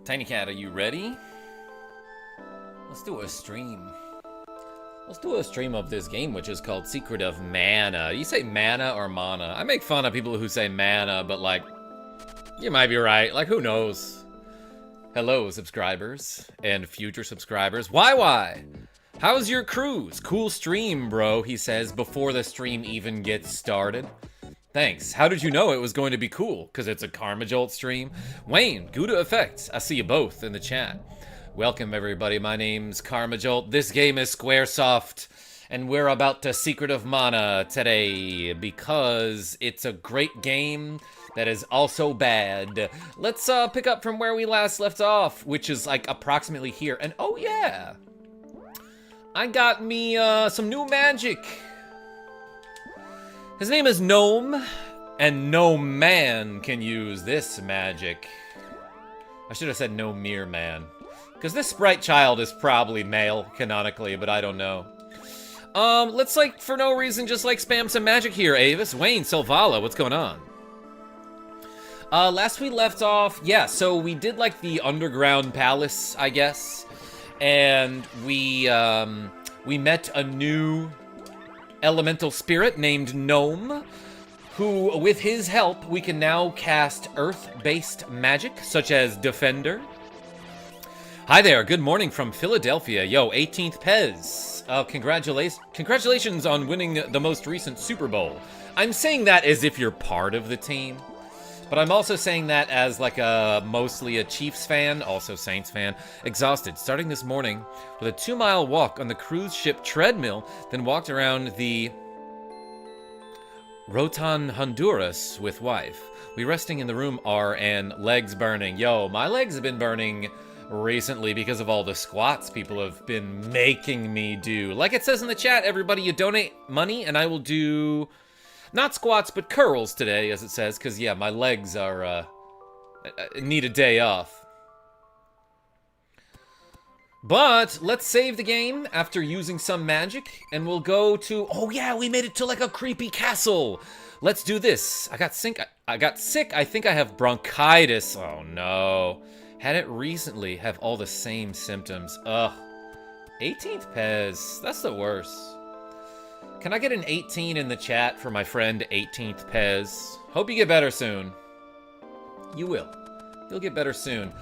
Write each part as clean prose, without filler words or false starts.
Tiny Cat, are you ready? Let's do a stream. Let's do a stream of this game, which is called Secret of Mana. You say mana or mana? I make fun of people who say mana, but like, you might be right. Like, who knows? Hello, subscribers and future subscribers. Why? How's your cruise? Cool stream, bro, he says before the stream even gets started. Thanks. How did you know it was going to be cool? Because it's a KarmaJolt stream. Wayne, Gouda Effects. I see you both in the chat. Welcome, everybody. My name's KarmaJolt. This game is Squaresoft, and we're about to Secret of Mana today because it's a great game that is also bad. Let's pick up from where we last left off, which is like approximately here. And oh yeah, I got me some new magic. His name is Gnome, and no man can use this magic. I should have said no mere man, because this sprite child is probably male, canonically, but I don't know. Let's, like, for no reason, just, like, spam some magic here, Avis. Wayne, Selvala, what's going on? Last we left off, yeah, so we did, like, the underground palace, I guess. And we met a new elemental spirit named Gnome, who, with his help, we can now cast earth-based magic, such as Defender. Hi there, good morning from Philadelphia. Yo, 18th Pez. Congratulations on winning the most recent Super Bowl. I'm saying that as if you're part of the team, but I'm also saying that as like mostly a Chiefs fan, also Saints fan. Exhausted, starting this morning with a 2-mile walk on the cruise ship treadmill, then walked around the Rotan Honduras with wife. We resting in the room are and legs burning. Yo, my legs have been burning recently because of all the squats people have been making me do. Like it says in the chat, everybody, you donate money and I will do not squats but curls today, as it says, because yeah, my legs are need a day off. But let's save the game after using some magic, and we'll go to, oh yeah, we made it to like a creepy castle. Let's do this. I got sick. I think I have bronchitis. Oh no. Had it recently, have all the same symptoms. Ugh. 18th Pez. That's the worst. Can I get an 18 in the chat for my friend 18th Pez? Hope you get better soon. You will. You'll get better soon.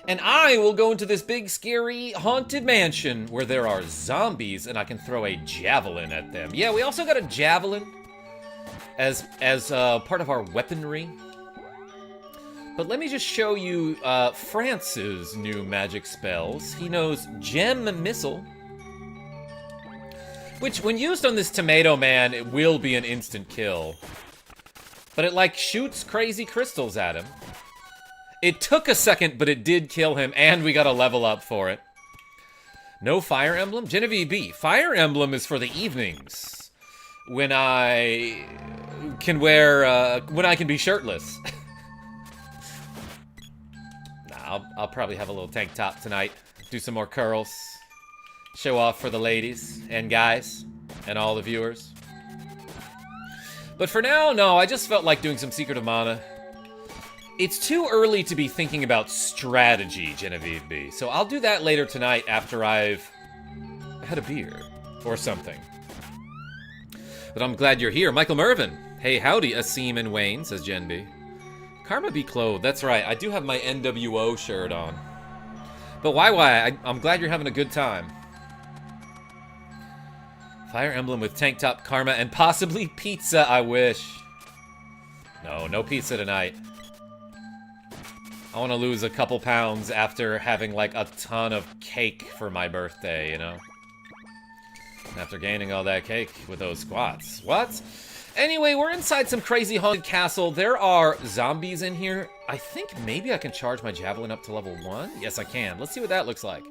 And I will go into this big, scary, haunted mansion where there are zombies and I can throw a javelin at them. Yeah, we also got a javelin as part of our weaponry. But let me just show you France's new magic spells. He knows Gem Missile, which when used on this tomato man, it will be an instant kill. But it like shoots crazy crystals at him. It took a second, but it did kill him, and we got a level up for it. No Fire Emblem? Genevieve B. Fire Emblem is for the evenings, when I can wear, when I can be shirtless. Nah, I'll probably have a little tank top tonight, do some more curls, show off for the ladies and guys and all the viewers. But for now, no, I just felt like doing some Secret of Mana. It's too early to be thinking about strategy, Genevieve B. So I'll do that later tonight after I've had a beer or something. But I'm glad you're here. Michael Mervin. Hey, howdy, Asim and Wayne, says Gen B. Karma be clothed. That's right. I do have my NWO shirt on. But why? I'm glad you're having a good time. Fire Emblem with tank top, Karma, and possibly pizza, I wish. No pizza tonight. I want to lose a couple pounds after having, like, a ton of cake for my birthday, you know? After gaining all that cake with those squats. What? Anyway, we're inside some crazy haunted castle. There are zombies in here. I think maybe I can charge my javelin up to level 1? Yes, I can. Let's see what that looks like.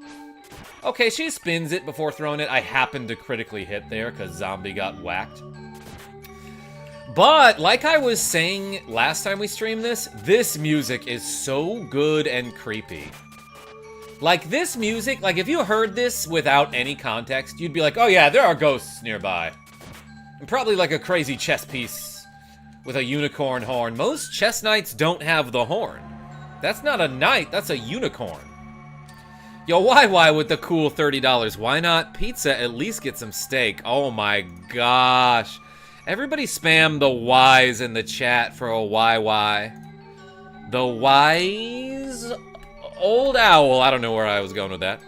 Okay, she spins it before throwing it. I happened to critically hit there because zombie got whacked. But, like I was saying last time we streamed this music is so good and creepy. Like, this music, like, if you heard this without any context, you'd be like, oh yeah, there are ghosts nearby. And probably like a crazy chess piece with a unicorn horn. Most chess knights don't have the horn. That's not a knight, that's a unicorn. Yo, why with the cool $30? Why not pizza? At least get some steak. Oh my gosh. Everybody spam the Y's in the chat for a why. The wise old owl. I don't know where I was going with that.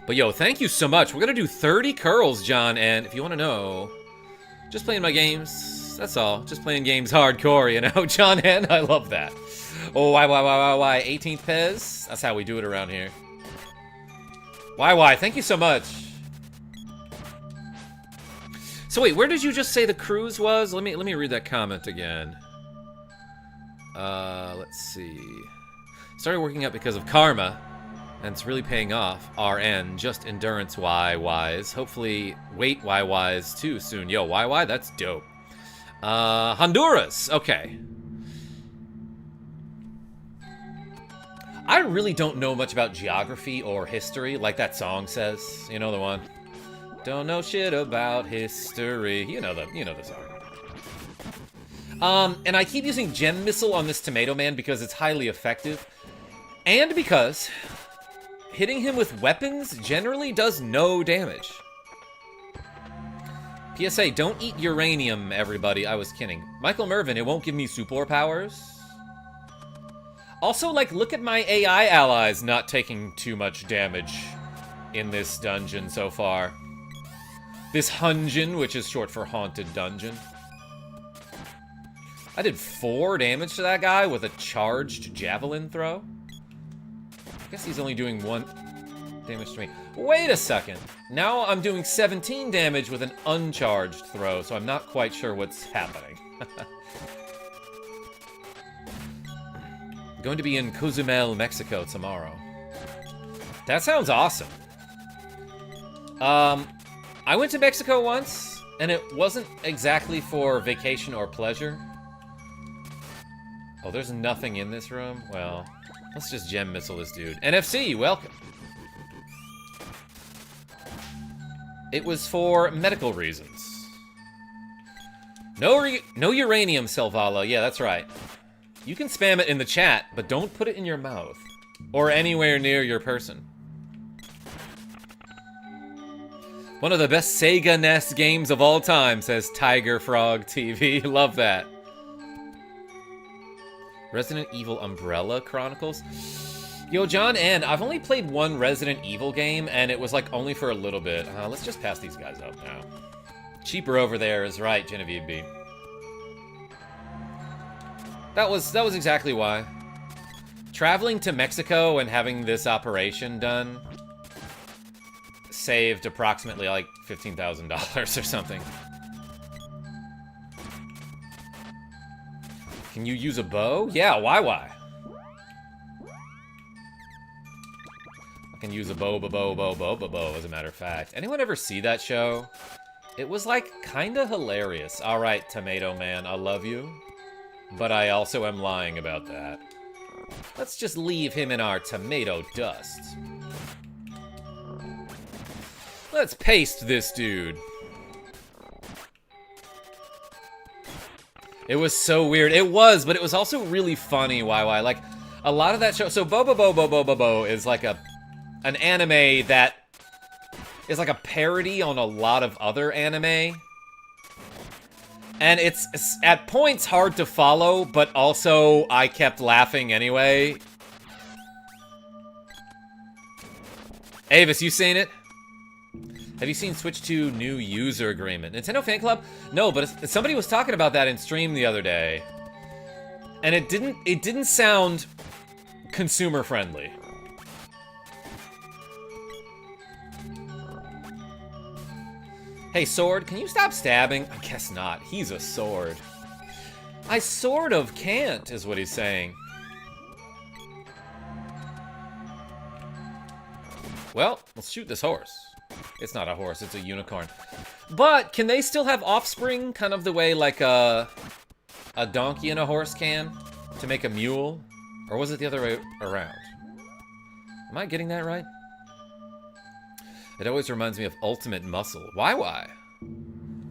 But yo, thank you so much. We're gonna do 30 curls, John, and if you wanna know, just playing my games, that's all. Just playing games hardcore, you know? John N, I love that. Oh, why? 18th Pez? That's how we do it around here. Why? Thank you so much. So wait, where did you just say the cruise was? Let me read that comment again. Let's see. Started working out because of karma, and it's really paying off. RN, just endurance Y-wise. Hopefully weight Y-wise too soon. Yo, Y, that's dope. Honduras, okay. I really don't know much about geography or history, like that song says. You know the one? Don't know shit about history. You know the song. And I keep using Gem Missile on this Tomato Man because it's highly effective. And because hitting him with weapons generally does no damage. PSA, don't eat uranium, everybody. I was kidding. Michael Mervin, it won't give me superpowers. Also, like, look at my AI allies not taking too much damage in this dungeon so far. This Hungeon, which is short for Haunted Dungeon. I did 4 damage to that guy with a charged javelin throw. I guess he's only doing 1 damage to me. Wait a second. Now I'm doing 17 damage with an uncharged throw, so I'm not quite sure what's happening. Going to be in Cozumel, Mexico tomorrow. That sounds awesome. I went to Mexico once, and it wasn't exactly for vacation or pleasure. Oh, there's nothing in this room? Well, let's just Gem Missile this dude. NFC, welcome. It was for medical reasons. No uranium, Selvala. Yeah, that's right. You can spam it in the chat, but don't put it in your mouth. Or anywhere near your person. One of the best Sega NES games of all time, says Tiger Frog TV. Love that. Resident Evil Umbrella Chronicles. Yo, John N, I've only played 1 Resident Evil game, and it was like only for a little bit. Let's just pass these guys up now. Cheaper over there is right, Genevieve B. That was exactly why. Traveling to Mexico and having this operation done saved approximately like $15,000 or something. Can you use a bow? Yeah, why? I can use a bow, as a matter of fact. Anyone ever see that show? It was like kinda hilarious. Alright, Tomato Man, I love you. But I also am lying about that. Let's just leave him in our tomato dust. Let's paste this dude. It was so weird. It was, but it was also really funny, YY. Like, a lot of that show... So, Bo is like an anime that is like a parody on a lot of other anime. And it's at points hard to follow, but also I kept laughing anyway. Avis, you seen it? Have you seen Switch 2 new user agreement? Nintendo Fan Club? No, but somebody was talking about that in stream the other day. And it didn't sound consumer friendly. Hey, Sword, can you stop stabbing? I guess not. He's a sword. I sort of can't, is what he's saying. Well, let's shoot this horse. It's not a horse, it's a unicorn. But, can they still have offspring, kind of the way like a donkey and a horse can? To make a mule? Or was it the other way around? Am I getting that right? It always reminds me of Ultimate Muscle. Why?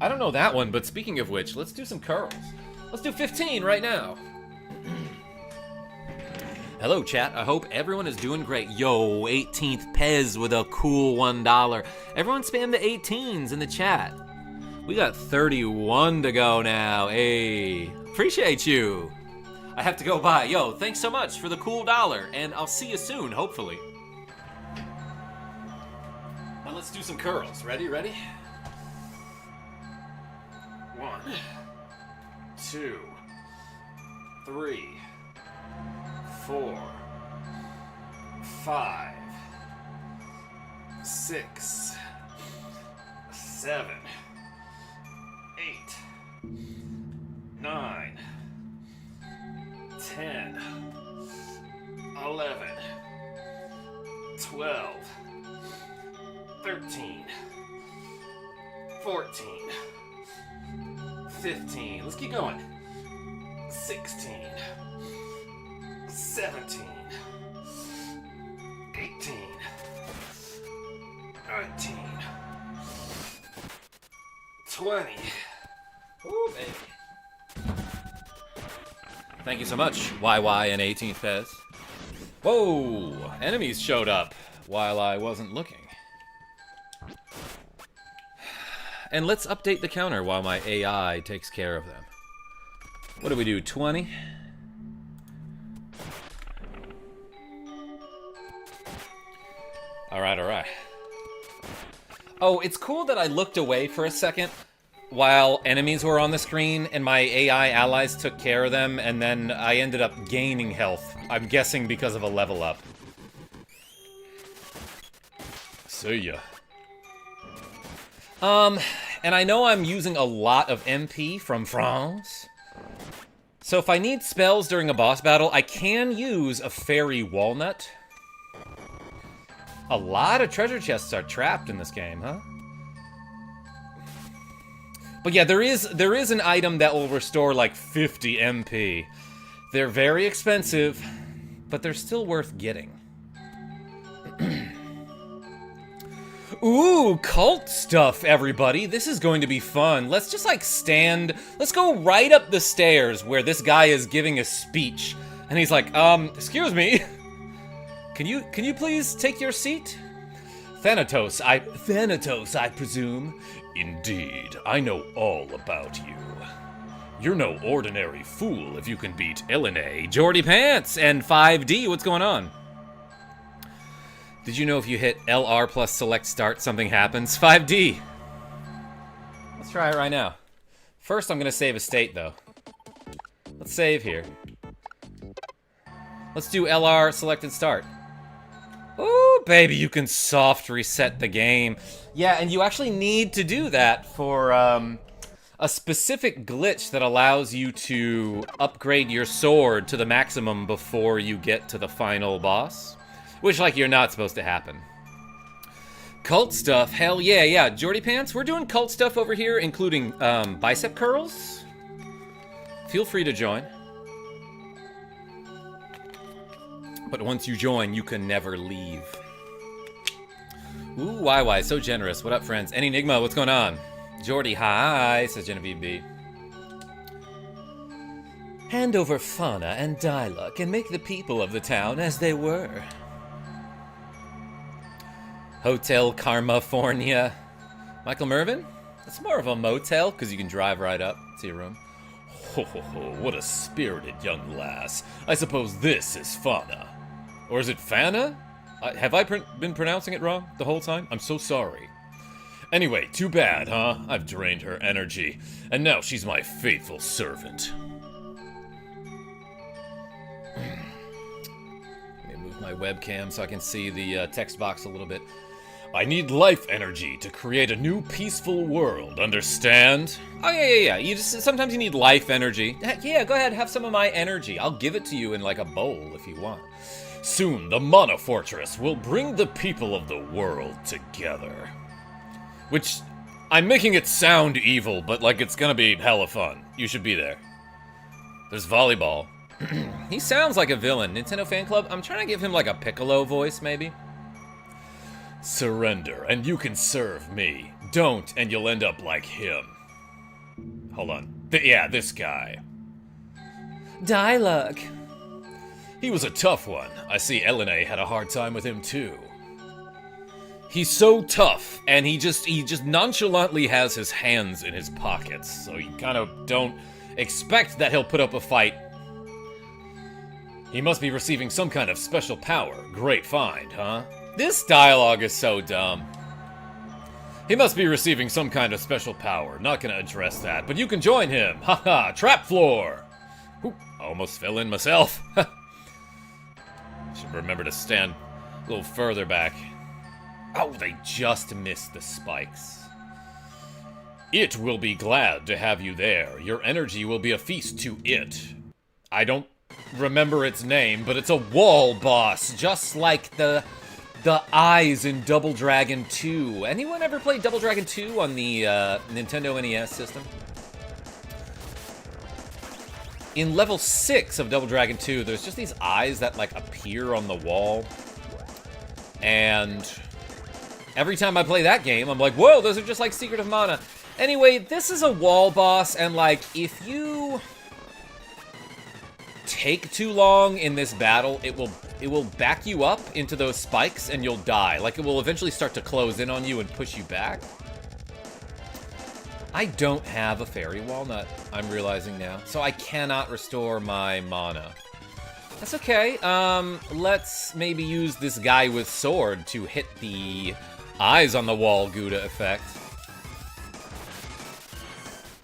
I don't know that one, but speaking of which, let's do some curls. Let's do 15 right now. Hello, chat. I hope everyone is doing great. Yo, 18th Pez with a cool $1. Everyone spam the 18s in the chat. We got 31 to go now. Hey, appreciate you. I have to go bye. Yo, thanks so much for the cool $1, and I'll see you soon, hopefully. Now let's do some curls. Ready? 1, 2, 3, 4, 5, 6, 7, 8, 9, 10, 11, 12, 13, 14, 15, let's keep going, 16, 17, 18, 19, 20. Ooh, baby. Thank you so much, YY and 18th Fez. Whoa, enemies showed up while I wasn't looking. And let's update the counter while my AI takes care of them. What do we do, 20? Alright. Oh, it's cool that I looked away for a second while enemies were on the screen and my AI allies took care of them, and then I ended up gaining health. I'm guessing because of a level up. See ya. And I know I'm using a lot of MP from France. So if I need spells during a boss battle, I can use a fairy walnut. A lot of treasure chests are trapped in this game, huh? But yeah, there is an item that will restore like 50 MP. They're very expensive, but they're still worth getting. Ooh, cult stuff, everybody. This is going to be fun. Let's just like let's go right up the stairs where this guy is giving a speech. And he's like, excuse me. Can you please take your seat? Thanatos, I presume. Indeed, I know all about you. You're no ordinary fool if you can beat Elena, Jordy Pants, and 5D. What's going on? Did you know if you hit LR plus select start, something happens? 5D. Let's try it right now. First, I'm gonna save a state, though. Let's save here. Let's do LR select and start. Ooh, baby, you can soft reset the game. Yeah, and you actually need to do that for a specific glitch that allows you to upgrade your sword to the maximum before you get to the final boss. Which, like, you're not supposed to happen. Cult stuff, hell yeah. Jordy Pants, we're doing cult stuff over here, including bicep curls. Feel free to join. But once you join, you can never leave. Ooh, YY, so generous. What up, friends? Enigma, what's going on? Jordy, hi, says Genavieve B. Hand over fauna and dialogue and make the people of the town as they were. Hotel Karmafornia. Michael Mervin? It's more of a motel, because you can drive right up to your room. Ho ho ho, what a spirited young lass. I suppose this is Fauna. Or is it Fana? Have I been pronouncing it wrong the whole time? I'm so sorry. Anyway, too bad, huh? I've drained her energy, and now she's my faithful servant. Let me move my webcam so I can see the text box a little bit. I need life energy to create a new peaceful world, understand? Oh, yeah. Sometimes you need life energy. Heck, yeah, go ahead, have some of my energy. I'll give it to you in like a bowl if you want. Soon, the Mana Fortress will bring the people of the world together. Which, I'm making it sound evil, but like it's gonna be hella fun. You should be there. There's volleyball. He sounds like a villain. Nintendo Fan Club, I'm trying to give him like a Piccolo voice, maybe. Surrender, and you can serve me. Don't, and you'll end up like him. Hold on. Yeah, this guy. Dialogue. He was a tough one. I see Elena had a hard time with him too. He's so tough, and he just nonchalantly has his hands in his pockets, so you kind of don't expect that he'll put up a fight. He must be receiving some kind of special power. Great find, huh? This dialogue is so dumb. He must be receiving some kind of special power. Not gonna address that, but you can join him. Haha, trap floor. Oop, almost fell in myself. Should remember to stand a little further back. Oh, they just missed the spikes. It will be glad to have you there. Your energy will be a feast to it. I don't remember its name, but it's a wall boss, just like the eyes in Double Dragon 2. Anyone ever played Double Dragon 2 on the Nintendo NES system? In level 6 of Double Dragon 2, there's just these eyes that, like, appear on the wall. And every time I play that game, I'm like, whoa, those are just like Secret of Mana. Anyway, this is a wall boss, and, like, if you take too long in this battle, it will back you up into those spikes, and you'll die. Like, it will eventually start to close in on you and push you back. I don't have a fairy walnut, I'm realizing now, so I cannot restore my mana. That's okay. Let's maybe use this guy with sword to hit the eyes on the wall Gouda effect.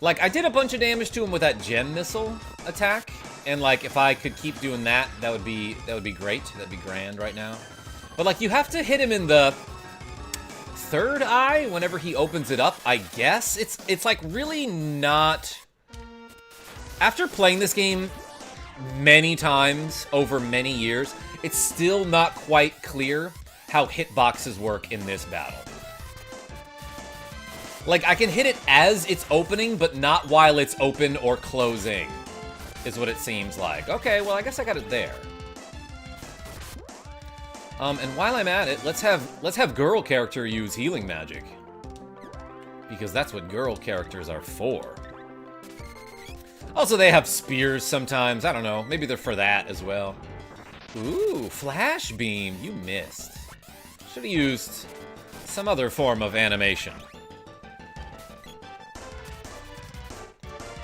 Like, I did a bunch of damage to him with that gem missile attack, and like, if I could keep doing that, that would be great. That'd be grand right now. But like, you have to hit him in the third eye whenever he opens it up, I guess. It's like really not... After playing this game many times over many years, it's still not quite clear how hitboxes work in this battle. Like, I can hit it as it's opening, but not while it's open or closing, is what it seems like. Okay, well, I guess I got it there. And while I'm at it, let's have girl character use healing magic, because that's what girl characters are for. Also, they have spears sometimes. I don't know. Maybe they're for that as well. Ooh, flash beam. You missed. Should have used some other form of animation.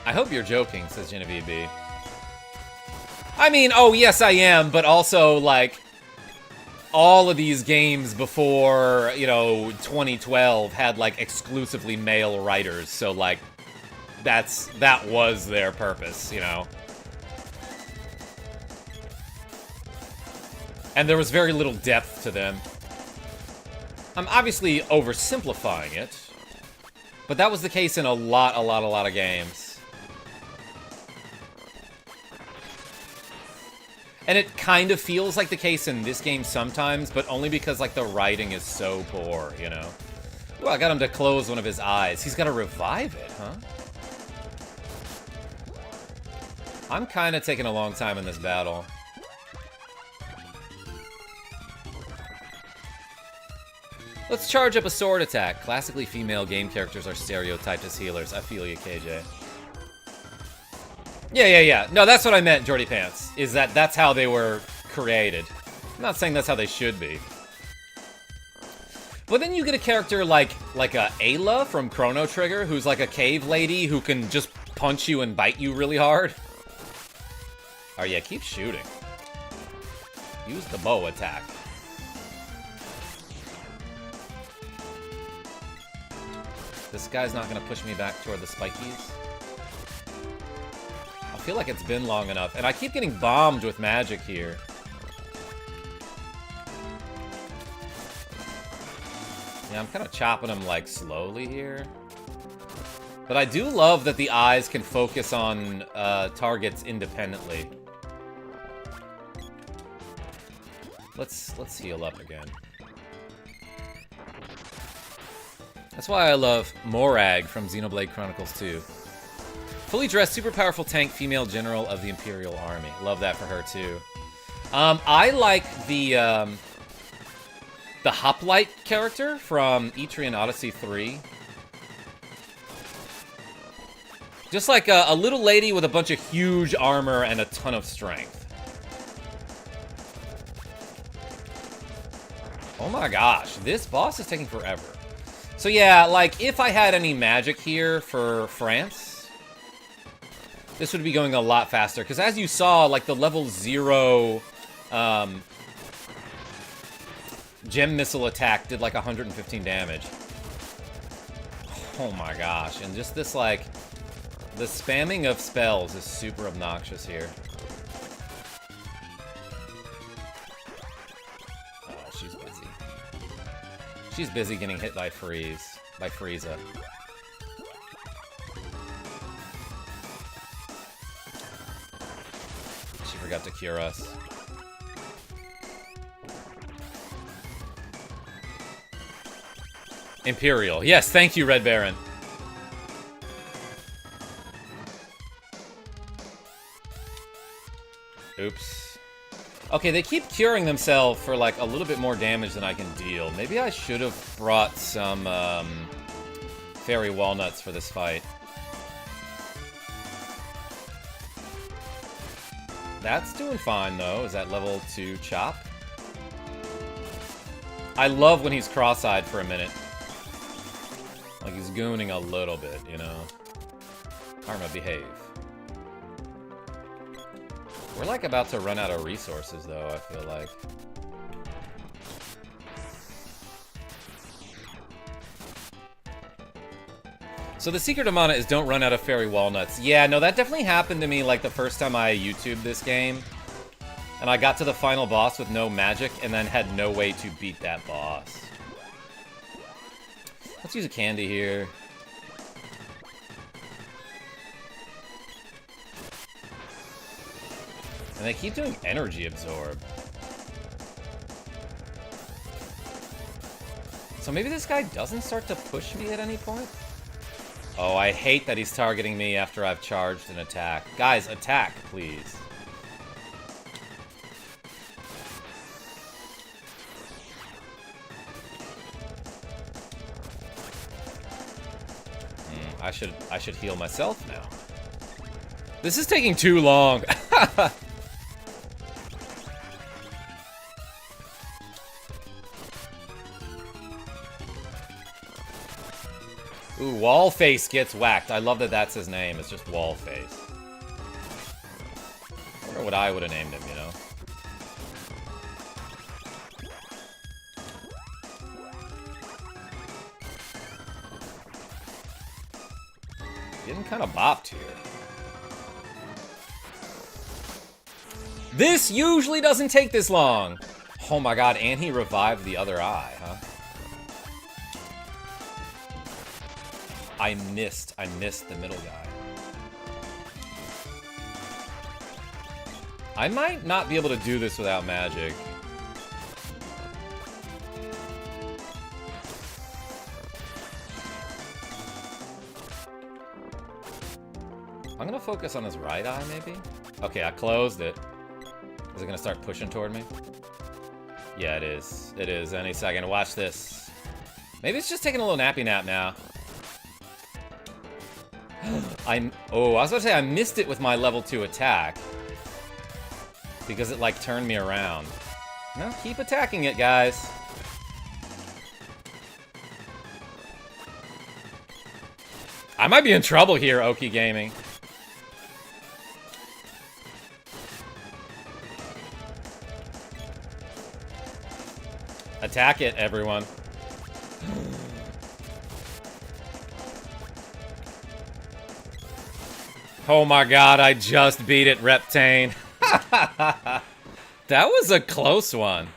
I hope you're joking, says Genavieve B. I mean, oh, yes, I am, but also, like, all of these games before, you know, 2012 had, like, exclusively male writers, so, like, that was their purpose, you know? And there was very little depth to them. I'm obviously oversimplifying it, but that was the case in a lot of games. And it kind of feels like the case in this game sometimes, but only because, like, the writing is so poor, you know? Ooh, I got him to close one of his eyes. He's got to revive it, huh? I'm kind of taking a long time in this battle. Let's charge up a sword attack. Classically female game characters are stereotyped as healers. I feel you, KJ. Yeah. No, that's what I meant, Jordy Pants. Is that's how they were created. I'm not saying that's how they should be. But then you get a character like a Ayla from Chrono Trigger, who's like a cave lady who can just punch you and bite you really hard. Oh yeah, keep shooting. Use the bow attack. This guy's not gonna push me back toward the spikies. I feel like it's been long enough, and I keep getting bombed with magic here. Yeah, I'm kind of chopping them, like, slowly here. But I do love that the eyes can focus on targets independently. Let's heal up again. That's why I love Morag from Xenoblade Chronicles 2. Fully dressed, super powerful tank, female general of the Imperial Army. Love that for her, too. I like the Hoplite character from Etrian Odyssey 3. Just like a little lady with a bunch of huge armor and a ton of strength. Oh my gosh, this boss is taking forever. So yeah, like, if I had any magic here for France, this would be going a lot faster. Because as you saw, like, the level 0 gem missile attack did like 115 damage. Oh my gosh, and just this, like, the spamming of spells is super obnoxious here. Oh, she's busy. She's busy getting hit by Frieza. She forgot to cure us. Imperial. Yes, thank you, Red Baron. Oops. Okay, they keep curing themselves for, like, a little bit more damage than I can deal. Maybe I should have brought some, fairy walnuts for this fight. That's doing fine, though. Is that level 2 chop? I love when he's cross-eyed for a minute. Like, he's gooning a little bit, you know? Karma, behave. We're, like, about to run out of resources, though, I feel like. So the secret of mana is don't run out of fairy walnuts. Yeah, no, that definitely happened to me, like, the first time I YouTubed this game. And I got to the final boss with no magic, and then had no way to beat that boss. Let's use a candy here. And they keep doing energy absorb. So maybe this guy doesn't start to push me at any point? Oh, I hate that he's targeting me after I've charged an attack. Guys, attack, please. I should heal myself now. This is taking too long. Ooh, Wallface gets whacked. I love that that's his name. It's just Wallface. I wonder what I would have named him, you know? Getting kind of bopped here. This usually doesn't take this long. Oh my god, and he revived the other eye, huh? I missed the middle guy. I might not be able to do this without magic. I'm gonna focus on his right eye, maybe? Okay, I closed it. Is it gonna start pushing toward me? Yeah, it is. It is. Any second. Watch this. Maybe it's just taking a little nappy nap now. Oh, I was about to say I missed it with my level 2 attack. Because it, like, turned me around. No, keep attacking it, guys. I might be in trouble here, Oki Gaming. Attack it, everyone. Oh my god, I just beat it, Reptane. That was a close one.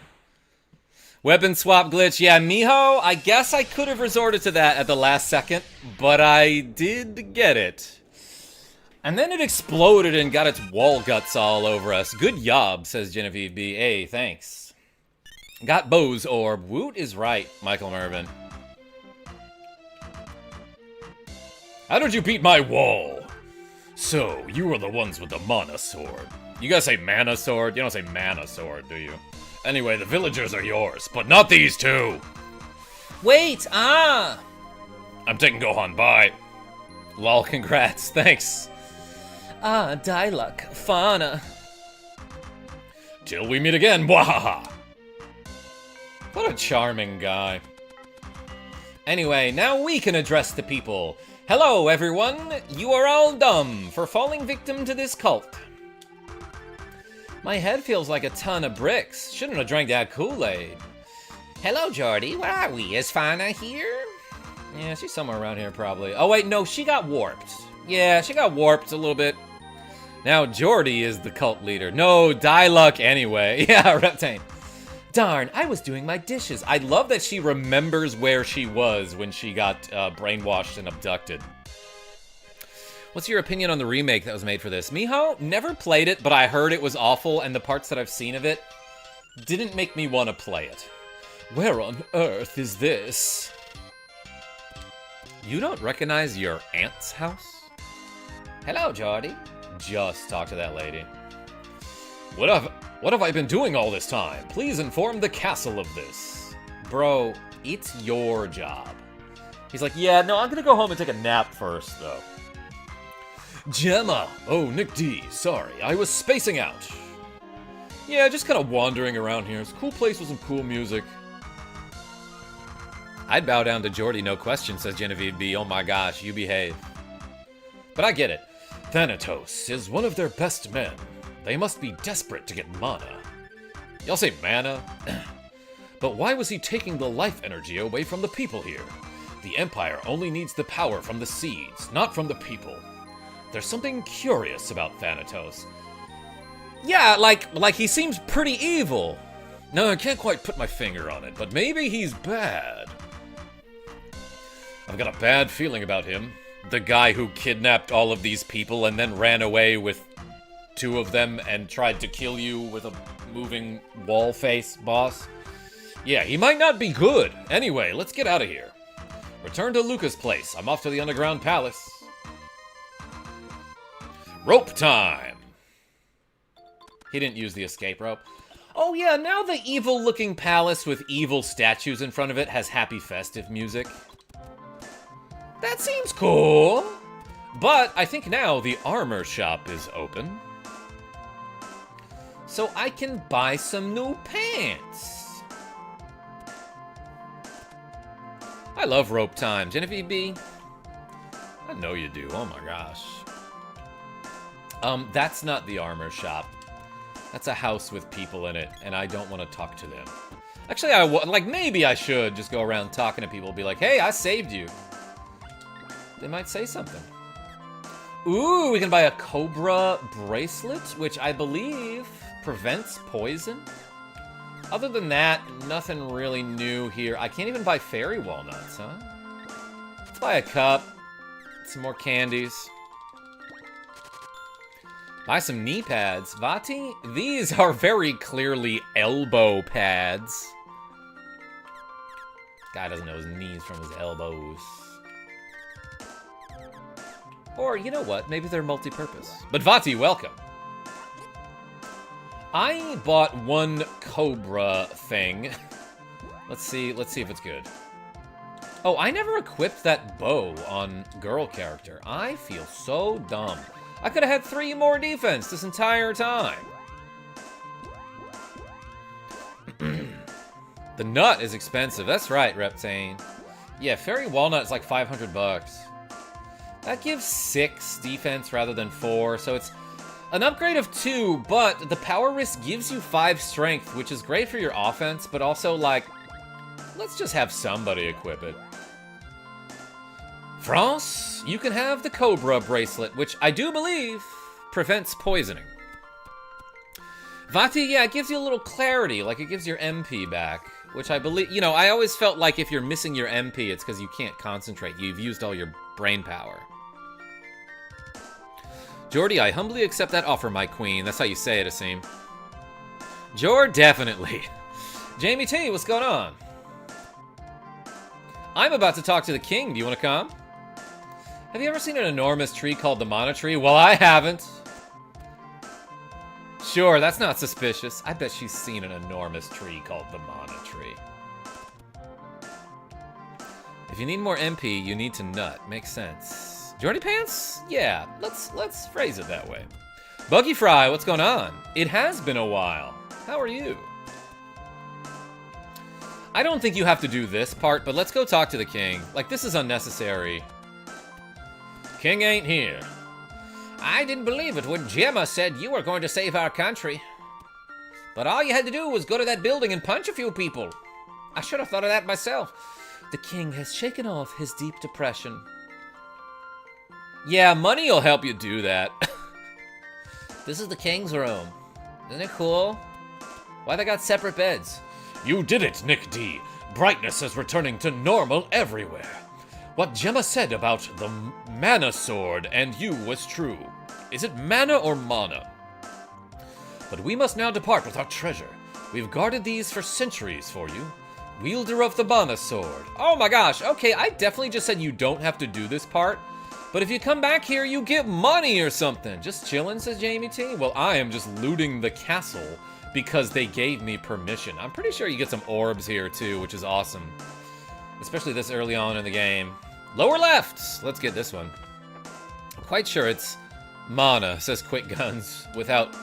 Weapon swap glitch. Yeah, Miho, I guess I could have resorted to that at the last second, but I did get it. And then it exploded and got its wall guts all over us. Good job, says Genevieve B. Hey, thanks. Got Bo's orb. Woot is right, Michael Mervin. How did you beat my wall? So, you were the ones with the mana sword. You guys say mana sword? You don't say mana sword, do you? Anyway, the villagers are yours, but not these two! Wait, I'm taking Gohan, bye. Lol, congrats, thanks. Diluc, Fauna. Till we meet again, wahaha! What a charming guy. Anyway, now we can address the people. Hello, everyone. You are all dumb for falling victim to this cult. My head feels like a ton of bricks. Shouldn't have drank that Kool-Aid. Hello, Jordy. Where are we? Is Fauna here? Yeah, she's somewhere around here, probably. Oh, wait, no, she got warped. Yeah, she got warped a little bit. Now, Jordy is the cult leader. No, Diluc anyway. Yeah, Reptane. Darn, I was doing my dishes. I love that she remembers where she was when she got brainwashed and abducted. What's your opinion on the remake that was made for this? Miho, never played it, but I heard it was awful, and the parts that I've seen of it didn't make me want to play it. Where on earth is this? You don't recognize your aunt's house? Hello, Jordy. Just talk to that lady. What have I been doing all this time? Please inform the castle of this. Bro, it's your job. He's like, yeah, no, I'm gonna go home and take a nap first, though. Gemma! Oh, Nick D, sorry, I was spacing out. Yeah, just kind of wandering around here. It's a cool place with some cool music. I'd bow down to Jordy, no question, says Genevieve B. Oh my gosh, you behave. But I get it. Thanatos is one of their best men. They must be desperate to get mana. Y'all say mana? But why was he taking the life energy away from the people here? The Empire only needs the power from the seeds, not from the people. There's something curious about Thanatos. Yeah, like he seems pretty evil. No, I can't quite put my finger on it, but maybe he's bad. I've got a bad feeling about him. The guy who kidnapped all of these people and then ran away with 2 of them and tried to kill you with a moving wall face, boss. Yeah, he might not be good. Anyway, let's get out of here. Return to Luca's place. I'm off to the underground palace. Rope time! He didn't use the escape rope. Oh yeah, now the evil-looking palace with evil statues in front of it has happy festive music. That seems cool. But I think now the armor shop is open. So I can buy some new pants. I love rope time. Genevieve B. I know you do. Oh my gosh. That's not the armor shop. That's a house with people in it, and I don't want to talk to them. Actually, maybe I should just go around talking to people, be like, hey, I saved you. They might say something. Ooh, we can buy a Cobra bracelet, which I believe prevents poison. Other than that, nothing really new here. I can't even buy fairy walnuts, huh? Let's buy a cup, some more candies. Buy some knee pads. Vati, these are very clearly elbow pads. Guy doesn't know his knees from his elbows. Or, you know what, maybe they're multi-purpose. But Vati, welcome. I bought one Cobra thing. Let's see if it's good. Oh, I never equipped that bow on girl character. I feel so dumb. I could have had 3 more defense this entire time. The nut is expensive. That's right, Reptane. Yeah, fairy walnut's like $500. That gives 6 defense rather than 4, so it's an upgrade of 2, but the power wrist gives you 5 strength, which is great for your offense, but also, like, let's just have somebody equip it. France, you can have the Cobra bracelet, which I do believe prevents poisoning. Vati, yeah, it gives you a little clarity, like it gives your MP back, which I believe, you know, I always felt like if you're missing your MP, it's because you can't concentrate. You've used all your brain power. Jordy, I humbly accept that offer, my queen. That's how you say it, Asim. Jor, definitely. Jamie T, what's going on? I'm about to talk to the king. Do you want to come? Have you ever seen an enormous tree called the Mana Tree? Well, I haven't. Sure, that's not suspicious. I bet she's seen an enormous tree called the Mana Tree. If you need more MP, you need to nut. Makes sense. Jordy Pants? Yeah, let's phrase it that way. Buggy Fry, what's going on? It has been a while. How are you? I don't think you have to do this part, but let's go talk to the king. Like, this is unnecessary. King ain't here. I didn't believe it when Gemma said you were going to save our country. But all you had to do was go to that building and punch a few people. I should have thought of that myself. The king has shaken off his deep depression. Yeah, money will help you do that. This is the king's room. Isn't it cool? Why they got separate beds? You did it, Nick D. Brightness is returning to normal everywhere. What Gemma said about the mana sword and you was true. Is it mana or mana? But we must now depart with our treasure. We've guarded these for centuries for you. Wielder of the mana sword. Oh my gosh, okay, I definitely just said you don't have to do this part. But if you come back here, you get money or something. Just chillin', says Jamie T. Well, I am just looting the castle because they gave me permission. I'm pretty sure you get some orbs here too, which is awesome. Especially this early on in the game. Lower left! Let's get this one. I'm quite sure it's mana, says Quick Guns, without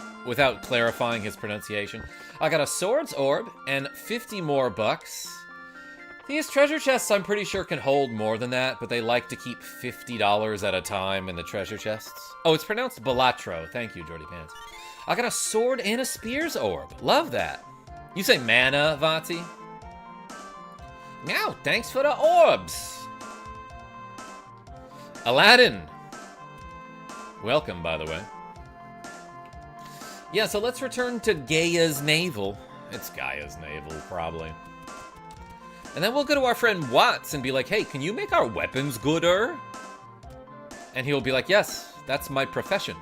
clarifying his pronunciation. I got a swords orb and 50 more bucks. These treasure chests I'm pretty sure can hold more than that, but they like to keep $50 at a time in the treasure chests. Oh, it's pronounced Balatro. Thank you, Jordy Pants. I got a sword and a spears orb. Love that. You say mana, Vati? Meow, thanks for the orbs. Aladdin. Welcome, by the way. Yeah, so let's return to Gaia's navel. It's Gaia's navel, probably. And then we'll go to our friend Watts and be like, hey, can you make our weapons gooder? And he'll be like, yes, that's my profession.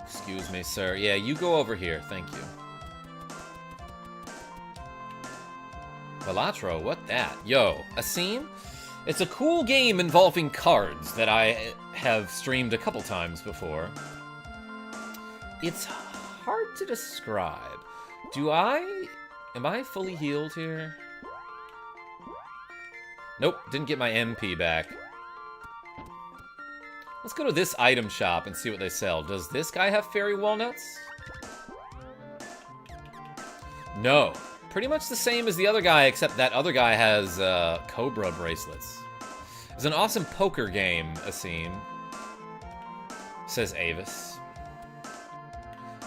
Excuse me, sir. Yeah, you go over here. Thank you. Balatro, what that? Yo, Asim? It's a cool game involving cards that I have streamed a couple times before. It's hard to describe. Am I fully healed here? Nope, didn't get my MP back. Let's go to this item shop and see what they sell. Does this guy have fairy walnuts? No. Pretty much the same as the other guy, except that other guy has Cobra bracelets. It's an awesome poker game, Asim, says Avis.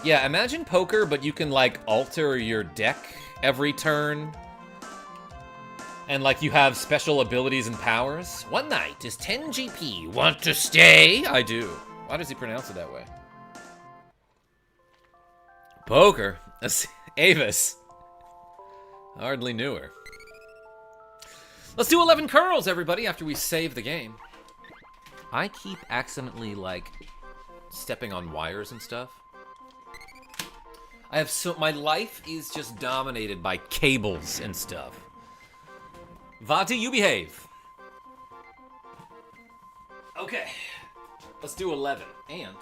Yeah, imagine poker, but you can, like, alter your deck every turn. And, like, you have special abilities and powers. One night is 10 GP. Want to stay? I do. Why does he pronounce it that way? Poker. Avis. Hardly knew her. Let's do 11 curls, everybody, after we save the game. I keep accidentally, like, stepping on wires and stuff. My life is just dominated by cables and stuff. Vati, you behave. Okay, let's do 11. And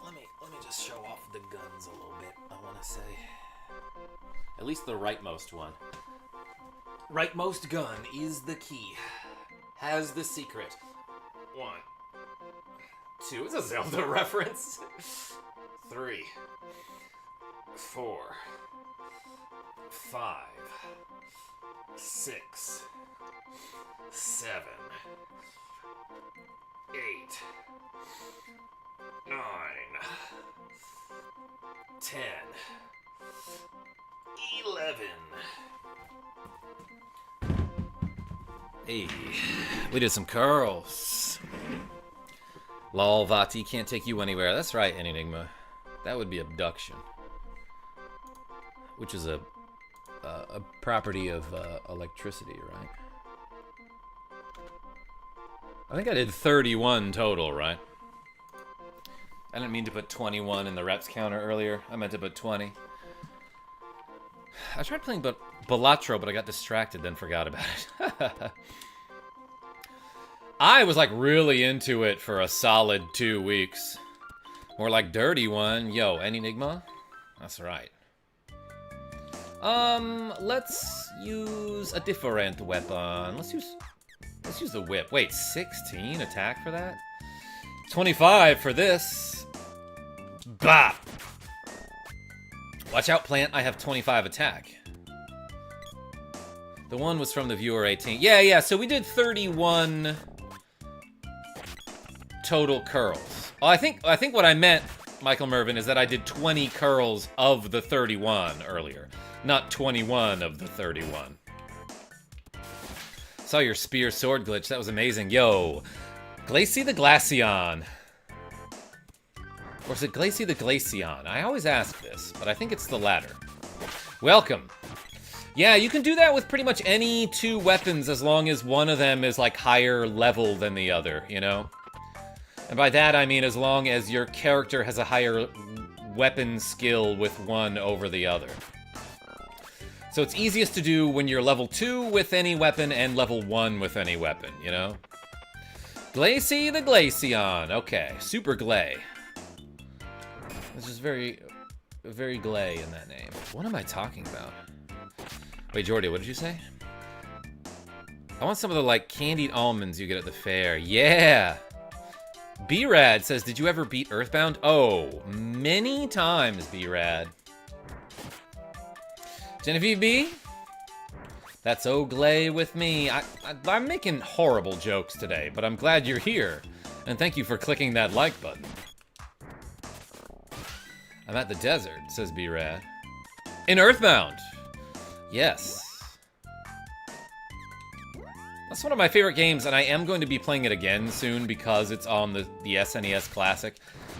let me just show off the guns a little bit. I want to say, at least the rightmost one. Rightmost gun is the key. Has the secret. 1, 2. It's a Zelda reference. 3, 4, 5, 6, 7, 8, 9, 10, 11. Hey, we did some curls. Lol, Vati, can't take you anywhere. That's right, Enigma. That would be abduction. Which is a property of electricity, right? I think I did 31 total, right? I didn't mean to put 21 in the reps counter earlier. I meant to put 20. I tried playing Balatro, but I got distracted, then forgot about it. I was like really into it for a solid 2 weeks. More like dirty one. Yo, any Enigma? That's right. Let's use a different weapon. Let's use the whip. Wait, 16 attack for that? 25 for this. Bah! Watch out, plant. I have 25 attack. The one was from the viewer 18. Yeah, so we did 31 total curls. Oh, I think what I meant, Michael Mervin, is that I did 20 curls of the 31 earlier, not 21 of the 31. Saw your spear sword glitch. That was amazing. Yo, Glacy the Glaceon. Or is it Glacy the Glaceon? I always ask this, but I think it's the latter. Welcome. Yeah, you can do that with pretty much any two weapons as long as one of them is like higher level than the other, you know? And by that I mean as long as your character has a higher weapon skill with one over the other. So it's easiest to do when you're level 2 with any weapon and level 1 with any weapon, you know? Glacy the Glaceon. Okay, Super Glay. This is very glay in that name. What am I talking about? Wait, Jordy, what did you say? I want some of the, like, candied almonds you get at the fair. Yeah! B-Rad says, did you ever beat Earthbound? Oh, many times, B-Rad. Genevieve B? That's Oglay with me. I'm making horrible jokes today, but I'm glad you're here. And thank you for clicking that like button. I'm at the desert, says B-Rad. In Earthbound! Yes. That's one of my favorite games, and I am going to be playing it again soon because it's on the SNES Classic.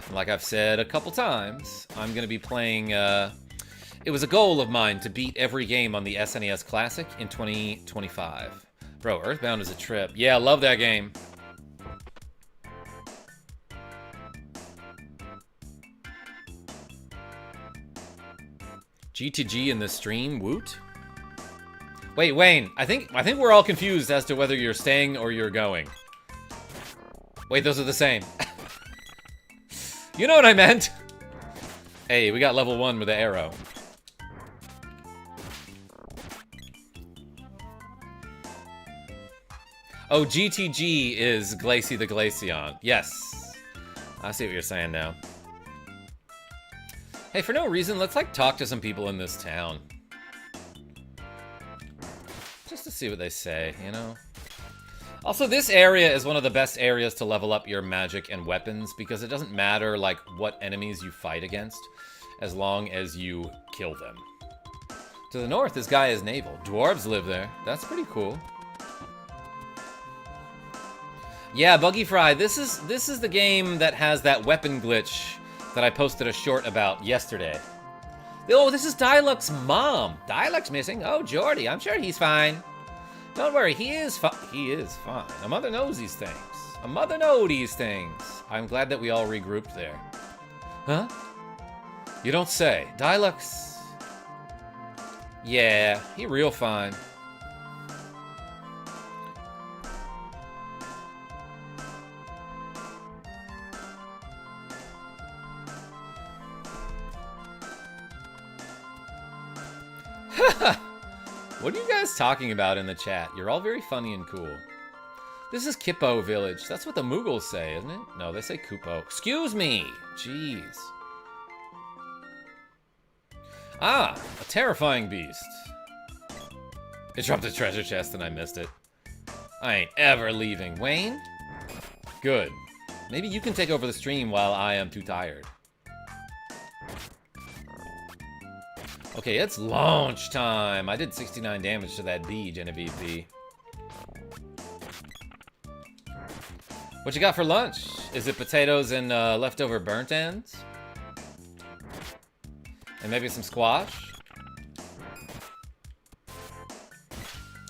And like I've said a couple times, I'm going to be playing... It was a goal of mine to beat every game on the SNES Classic in 2025. Bro, Earthbound is a trip. Yeah, I love that game. G2G in the stream, woot? Wait, Wayne, I think we're all confused as to whether you're staying or you're going. Wait, those are the same. You know what I meant. Hey, we got level 1 with the arrow. Oh, GTG is Glacy the Glaceon. Yes. I see what you're saying now. Hey, for no reason, let's, like, talk to some people in this town. Just to see what they say, you know? Also, this area is one of the best areas to level up your magic and weapons because it doesn't matter, like, what enemies you fight against as long as you kill them. To the north, this guy is naval. Dwarves live there. That's pretty cool. Yeah, Buggy Fry, this is the game that has that weapon glitch that I posted a short about yesterday. Oh, this is Diluc's mom. Diluc's missing. Oh, Jordy, I'm sure he's fine. Don't worry, he is fine. He is fine. A mother knows these things. A mother knows these things. I'm glad that we all regrouped there. Huh? You don't say. Diluc's... Yeah, he real fine. What are you guys talking about in the chat? You're all very funny and cool. This is Kippo Village. That's what the Mughals say, isn't it? No, they say Kupo. Excuse me! Jeez. Ah, a terrifying beast. It dropped a treasure chest and I missed it. I ain't ever leaving. Wayne? Good. Maybe you can take over the stream while I am too tired. Okay, it's launch time. I did 69 damage to that bee, Genevieve B. What you got for lunch? Is it potatoes and leftover burnt ends? And maybe some squash?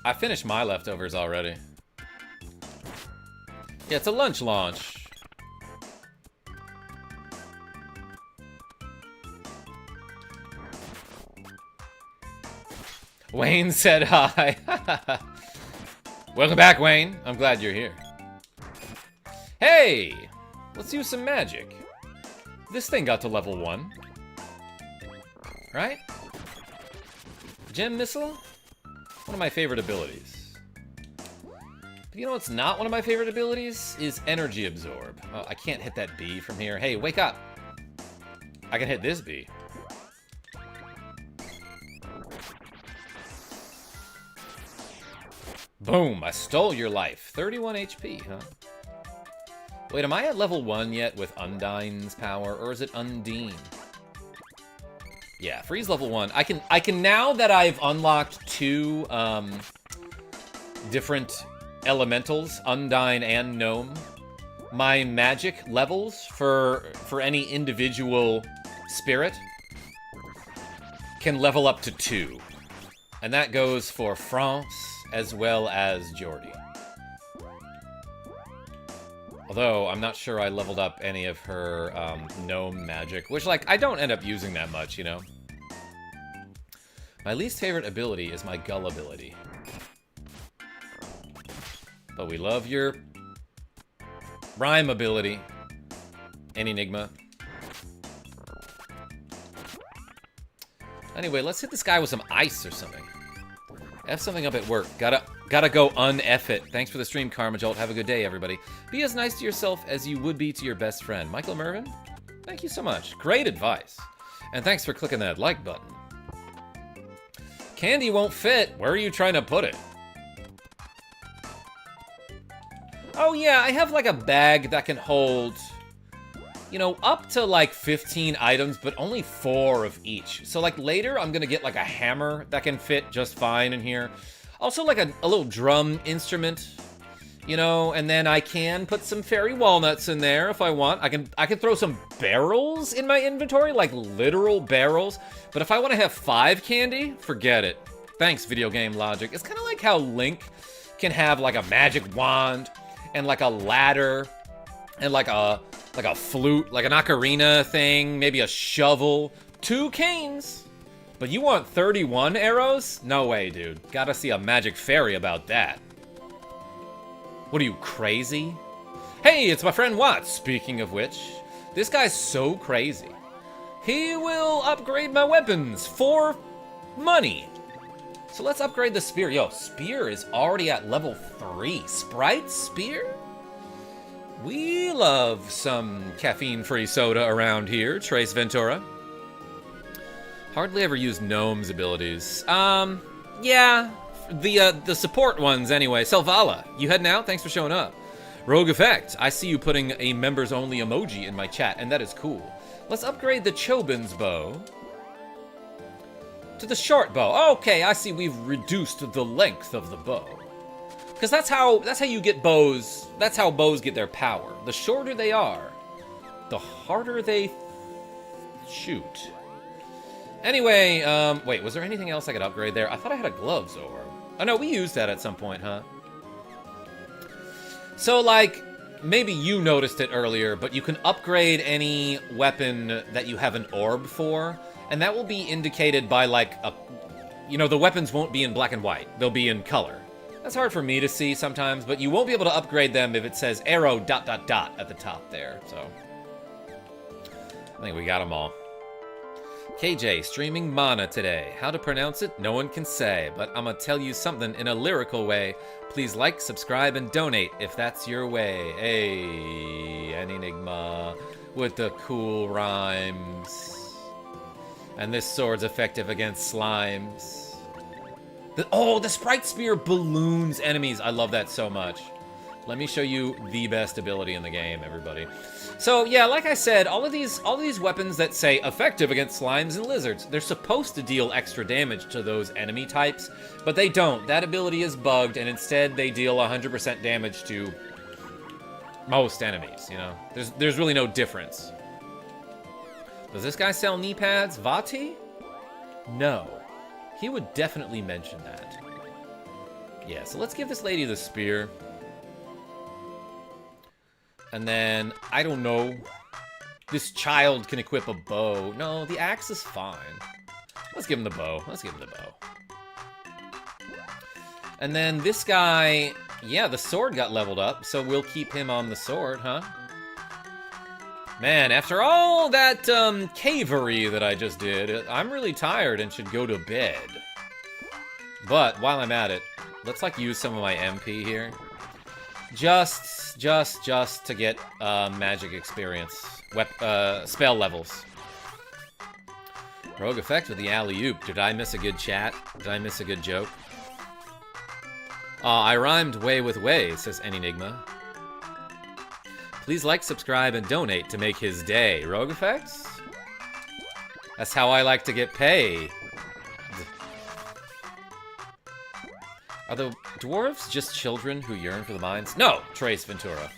I finished my leftovers already. Yeah, it's a lunch launch. Wayne said hi. Welcome back, Wayne. I'm glad you're here. Hey! Let's use some magic. This thing got to level 1. Right? Gem Missile? One of my favorite abilities. But you know what's not one of my favorite abilities? Is Energy Absorb. Oh, I can't hit that bee from here. Hey, wake up! I can hit this bee. Boom, I stole your life. 31 HP, huh? Wait, am I at level 1 yet with Undyne's power, or is it Undine? Yeah, Freeze level 1. I can now that I've unlocked 2 different elementals, Undyne and Gnome, my magic levels for any individual spirit can level up to 2. And that goes for France as well as Geordie. Although, I'm not sure I leveled up any of her gnome magic, which, like, I don't end up using that much, you know? My least favorite ability is my gullibility. But we love your rhyme ability, Enigma. Anyway, let's hit this guy with some ice or something. F something up at work. Gotta go un-F it. Thanks for the stream, KarmaJolt. Have a good day, everybody. Be as nice to yourself as you would be to your best friend. Michael Mervin, thank you so much. Great advice. And thanks for clicking that like button. Candy won't fit. Where are you trying to put it? Oh yeah, I have like a bag that can hold, you know, up to like 15 items, but only 4 of each. So like later, I'm gonna get like a hammer that can fit just fine in here. Also like a little drum instrument, you know, and then I can put some fairy walnuts in there if I want. I can throw some barrels in my inventory, like literal barrels. But if I want to have 5 candy, forget it. Thanks, video game logic. It's kind of like how Link can have like a magic wand and like a ladder and like a flute, like an ocarina thing, maybe a shovel, 2 canes. But you want 31 arrows? No way, dude. Gotta see a magic fairy about that. What are you, crazy? Hey, it's my friend Watts. Speaking of which, this guy's so crazy. He will upgrade my weapons for money. So let's upgrade the spear. Yo, spear is already at level 3. Sprite spear? We love some caffeine-free soda around here, Trace Ventura. Hardly ever use Gnome's abilities. Yeah, the support ones anyway. Selvala, you heading out? Thanks for showing up. Rogue Effect, I see you putting a members-only emoji in my chat, and that is cool. Let's upgrade the Chobin's bow to the short bow. Okay, I see we've reduced the length of the bow. Because that's how you get bows. That's how bows get their power. The shorter they are, the harder they shoot. Anyway, wait, was there anything else I could upgrade there? I thought I had a gloves orb. Oh no, we used that at some point, huh? So, like, maybe you noticed it earlier, but you can upgrade any weapon that you have an orb for, and that will be indicated by, like, you know, the weapons won't be in black and white. They'll be in color. That's hard for me to see sometimes, but you won't be able to upgrade them if it says arrow ... at the top there, so. I think we got them all. KJ, streaming Mana today. How to pronounce it, no one can say, but I'ma tell you something in a lyrical way. Please like, subscribe, and donate if that's your way. Hey, Enigma with the cool rhymes. And this sword's effective against slimes. The Sprite Spear balloons enemies. I love that so much. Let me show you the best ability in the game, everybody. So, yeah, like I said, all of these weapons that say effective against slimes and lizards, they're supposed to deal extra damage to those enemy types, but they don't. That ability is bugged, and instead they deal 100% damage to most enemies, you know? There's really no difference. Does this guy sell knee pads? Vati? No. He would definitely mention that. Yeah, so let's give this lady the spear. And then, I don't know, this child can equip a bow. No, the axe is fine. Let's give him the bow. Let's give him the bow. And then this guy, yeah, the sword got leveled up, so we'll keep him on the sword, huh? Man, after all that cavery that I just did, I'm really tired and should go to bed. But while I'm at it, let's like use some of my MP here. Just to get magic experience. Spell levels. Rogue Effect with the alley-oop. Did I miss a good chat? Did I miss a good joke? I rhymed way with way, says Enigma. Please like, subscribe, and donate to make his day. Rogue Effects? That's how I like to get paid. Are the dwarves just children who yearn for the mines? No, Trace Ventura.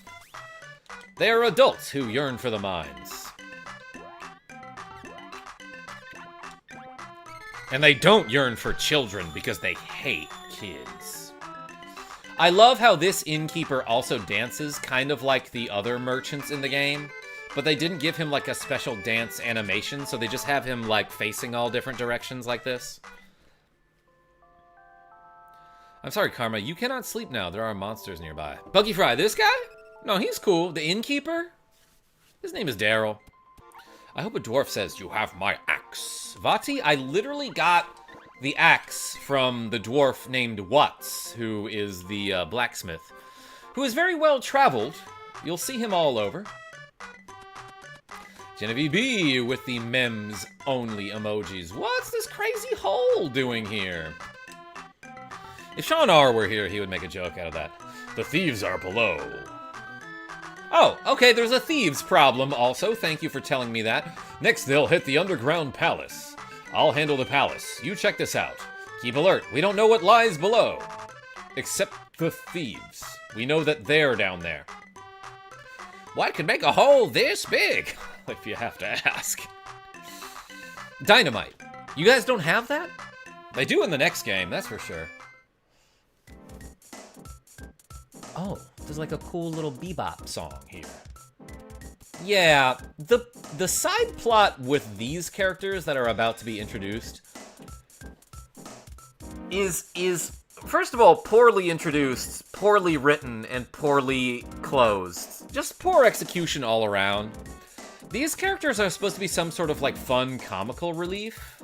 They are adults who yearn for the mines. And they don't yearn for children because they hate kids. I love how this innkeeper also dances kind of like the other merchants in the game, but they didn't give him like a special dance animation, so they just have him like facing all different directions like this. I'm sorry, Karma, you cannot sleep now. There are monsters nearby. Buggy Fry, this guy? No, he's cool. The innkeeper? His name is Daryl. I hope a dwarf says, "You have my axe." Vati, I literally got the axe from the dwarf named Watts, who is the blacksmith, who is very well traveled. You'll see him all over. Genavieve B with the memes only emojis. What's this crazy hole doing here? If Sean R were here, he would make a joke out of that. The thieves are below. Oh, okay, there's a thieves problem also. Thank you for telling me that. Next, they'll hit the underground palace. I'll handle the palace. You check this out. Keep alert. We don't know what lies below. Except the thieves. We know that they're down there. What could make a hole this big? If you have to ask. Dynamite. You guys don't have that? They do in the next game, that's for sure. Oh, there's like a cool little bebop song here. Yeah, the side plot with these characters that are about to be introduced is first of all poorly introduced, poorly written, and poorly closed. Just poor execution all around. These characters are supposed to be some sort of like fun comical relief.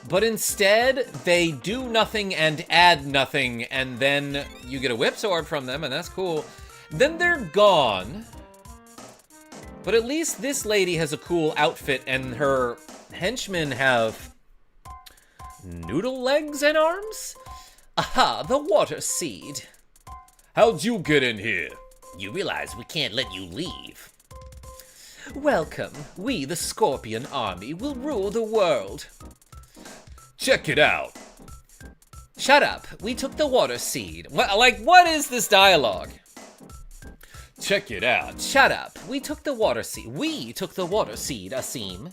But instead, they do nothing and add nothing, and then you get a whip sword from them, and that's cool. Then they're gone. But at least this lady has a cool outfit, and her henchmen have noodle legs and arms? Aha, the water seed. How'd you get in here? You realize we can't let you leave. Welcome. We, the Scorpion Army, will rule the world. Check it out. Shut up. We took the water seed. What is this dialogue? Check it out. Shut up. We took the water seed. We took the water seed, Asim.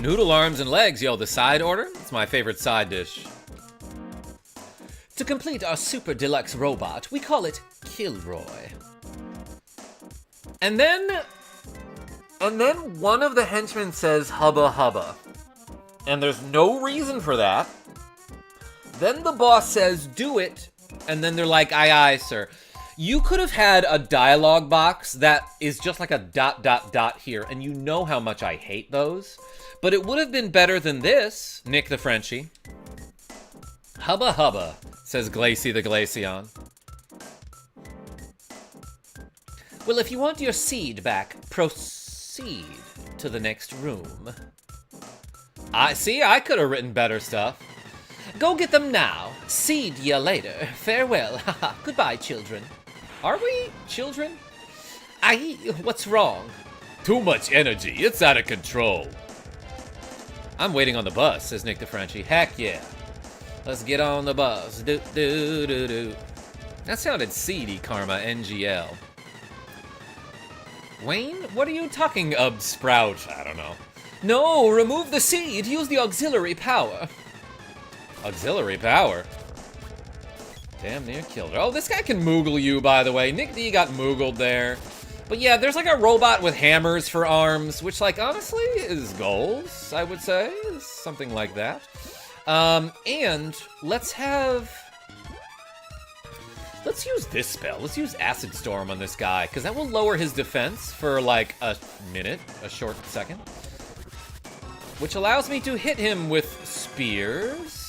Noodle arms and legs, yo, the side order? It's my favorite side dish. To complete our super deluxe robot, we call it Kilroy. And then one of the henchmen says, hubba hubba. And there's no reason for that. Then the boss says, do it. And then they're like, aye, aye, sir. You could have had a dialogue box that is just like a ... here, and you know how much I hate those. But it would have been better than this, Nick the Frenchie. Hubba hubba, says Glacy the Glaceon. Well, if you want your seed back, proceed to the next room. I could have written better stuff. Go get them now. Seed ya later. Farewell. Haha. Goodbye, children. Are we children? What's wrong? Too much energy. It's out of control. I'm waiting on the bus, says Nick the Frenchie. Heck yeah. Let's get on the bus. Do, do, do, do. That sounded seedy, Karma, NGL. Wayne, what are you talking of, Sprout? I don't know. No, remove the seed. Use the auxiliary power. Auxiliary power? Damn near killed her. Oh, this guy can moogle you, by the way. Nick D got moogled there. But yeah, there's like a robot with hammers for arms, which, like, honestly is goals, I would say. Something like that. And let's use this spell. Let's use Acid Storm on this guy, because that will lower his defense for like a minute, a short second. Which allows me to hit him with spears.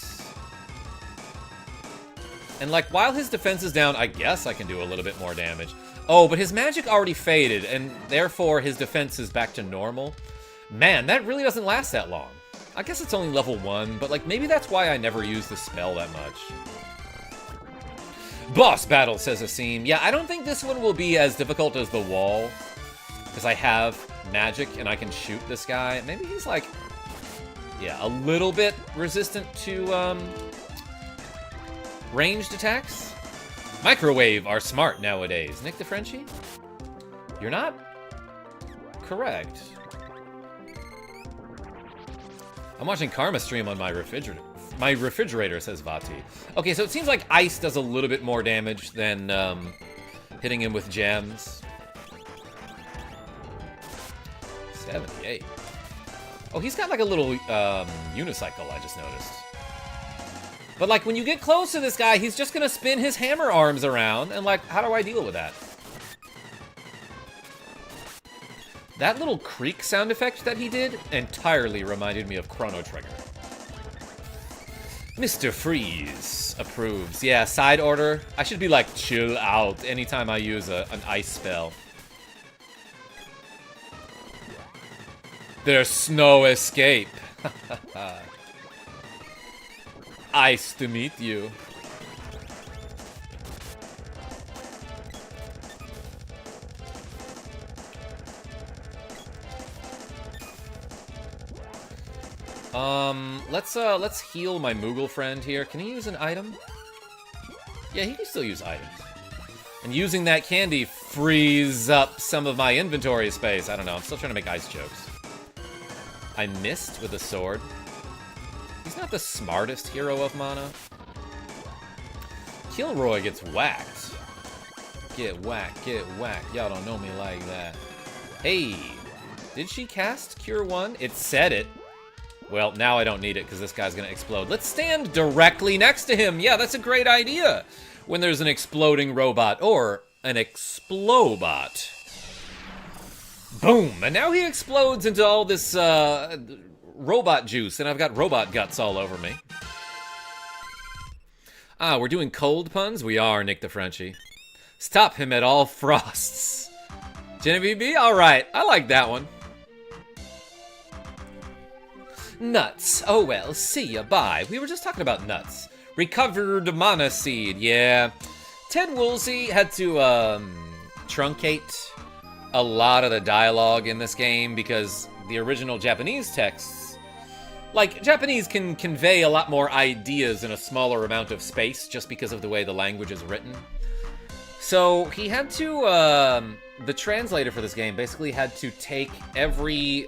And like, while his defense is down, I guess I can do a little bit more damage. Oh, but his magic already faded, and therefore his defense is back to normal. Man, that really doesn't last that long. I guess it's only level 1, but like maybe that's why I never use the spell that much. Boss battle, says Asim. Yeah, I don't think this one will be as difficult as the wall, because I have magic and I can shoot this guy. Maybe he's like, yeah, a little bit resistant to ranged attacks. Microwave are smart nowadays. Nick the Frenchie? You're not correct. I'm watching Karma stream on my refrigerator. My refrigerator, says Vati. Okay, so it seems like ice does a little bit more damage than hitting him with gems. 78. Oh, he's got like a little unicycle, I just noticed. But like when you get close to this guy, he's just gonna spin his hammer arms around, and like, how do I deal with that? That little creak sound effect that he did entirely reminded me of Chrono Trigger. Mr. Freeze approves. Yeah, side order. I should be like, chill out anytime I use an ice spell. There's snow escape. Ice to meet you. Let's heal my Moogle friend here. Can he use an item? Yeah, he can still use items. And using that candy frees up some of my inventory space. I don't know, I'm still trying to make ice jokes. I missed with a sword. He's not the smartest hero of mana. Kilroy gets whacked. Get whacked, get whacked. Y'all don't know me like that. Hey, did she cast Cure 1? It said it. Well, now I don't need it because this guy's gonna explode. Let's stand directly next to him. Yeah, that's a great idea. When there's an exploding robot or an explobot. Boom, and now he explodes into all this robot juice, and I've got robot guts all over me. Ah, we're doing cold puns? We are, Nick the Frenchie. Stop him at all frosts. Genevieve B? All right, I like that one. Nuts. Oh well, see ya, bye. We were just talking about nuts. Recovered mana seed, yeah. Ted Woolsey had to truncate a lot of the dialogue in this game because the original Japanese texts, like, Japanese can convey a lot more ideas in a smaller amount of space just because of the way the language is written. So he had to, the translator for this game basically had to take every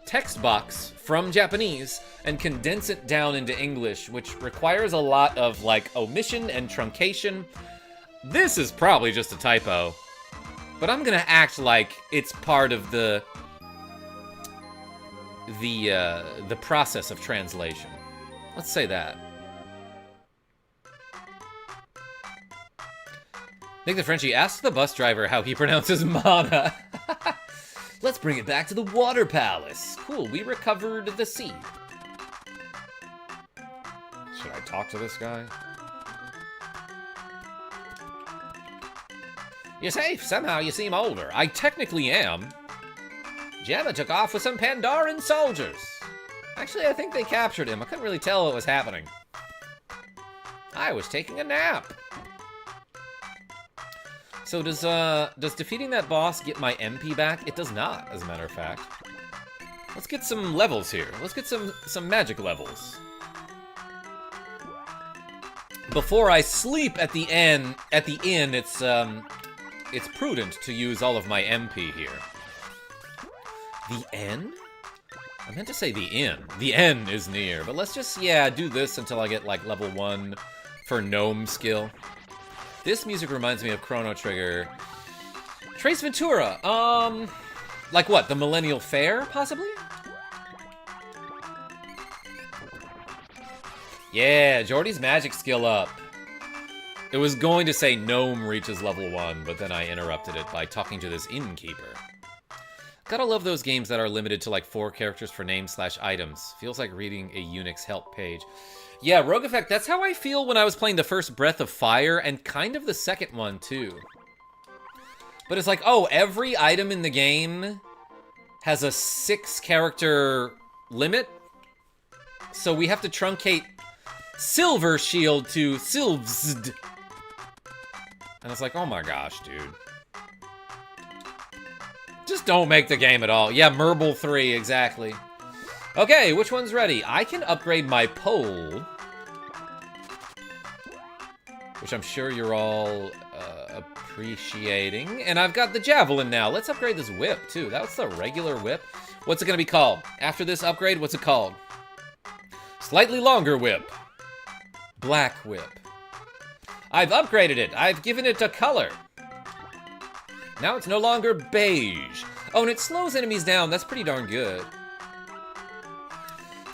text box from Japanese and condense it down into English, which requires a lot of, like, omission and truncation. This is probably just a typo, but I'm gonna act like it's part of the process of translation. Let's say that. Nick the Frenchie asked the bus driver how he pronounces mana. Let's bring it back to the water palace. Cool, we recovered the seed. Should I talk to this guy? You're safe. Somehow you seem older. I technically am. Gemma took off with some Pandaran soldiers. Actually, I think they captured him. I couldn't really tell what was happening. I was taking a nap. So does defeating that boss get my MP back? It does not, as a matter of fact. Let's get some levels here. Let's get some magic levels. Before I sleep at the inn, it's prudent to use all of my MP here. The N? I meant to say the inn. The N is near, but let's just, yeah, do this until I get, like, level 1 for gnome skill. This music reminds me of Chrono Trigger. Trace Ventura, like what, the Millennial Fair, possibly? Yeah, Jordy's magic skill up. It was going to say gnome reaches level 1, but then I interrupted it by talking to this innkeeper. Gotta love those games that are limited to like 4 characters for name/items. Feels like reading a Unix help page. Yeah, Rogue Effect, that's how I feel when I was playing the first Breath of Fire, and kind of the second one, too. But it's like, oh, every item in the game has a 6-character limit? So we have to truncate Silver Shield to Silvzd. And it's like, oh my gosh, dude. Just don't make the game at all. Yeah, Merble 3, exactly. Okay, which one's ready? I can upgrade my pole, which I'm sure you're all appreciating. And I've got the javelin now. Let's upgrade this whip, too. That's the regular whip. What's it going to be called? After this upgrade, what's it called? Slightly longer whip. Black whip. I've upgraded it. I've given it a color. Now it's no longer beige. Oh, and it slows enemies down. That's pretty darn good.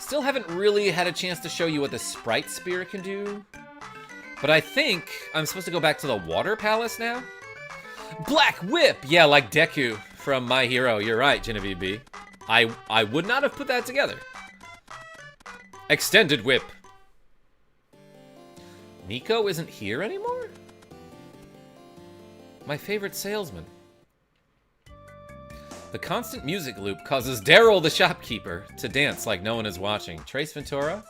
Still haven't really had a chance to show you what the Sprite Spear can do. But I think I'm supposed to go back to the Water Palace now. Black Whip! Yeah, like Deku from My Hero. You're right, Genevieve B. I would not have put that together. Extended Whip. Nico isn't here anymore? My favorite salesman. The constant music loop causes Daryl the shopkeeper to dance like no one is watching. Trace Ventura?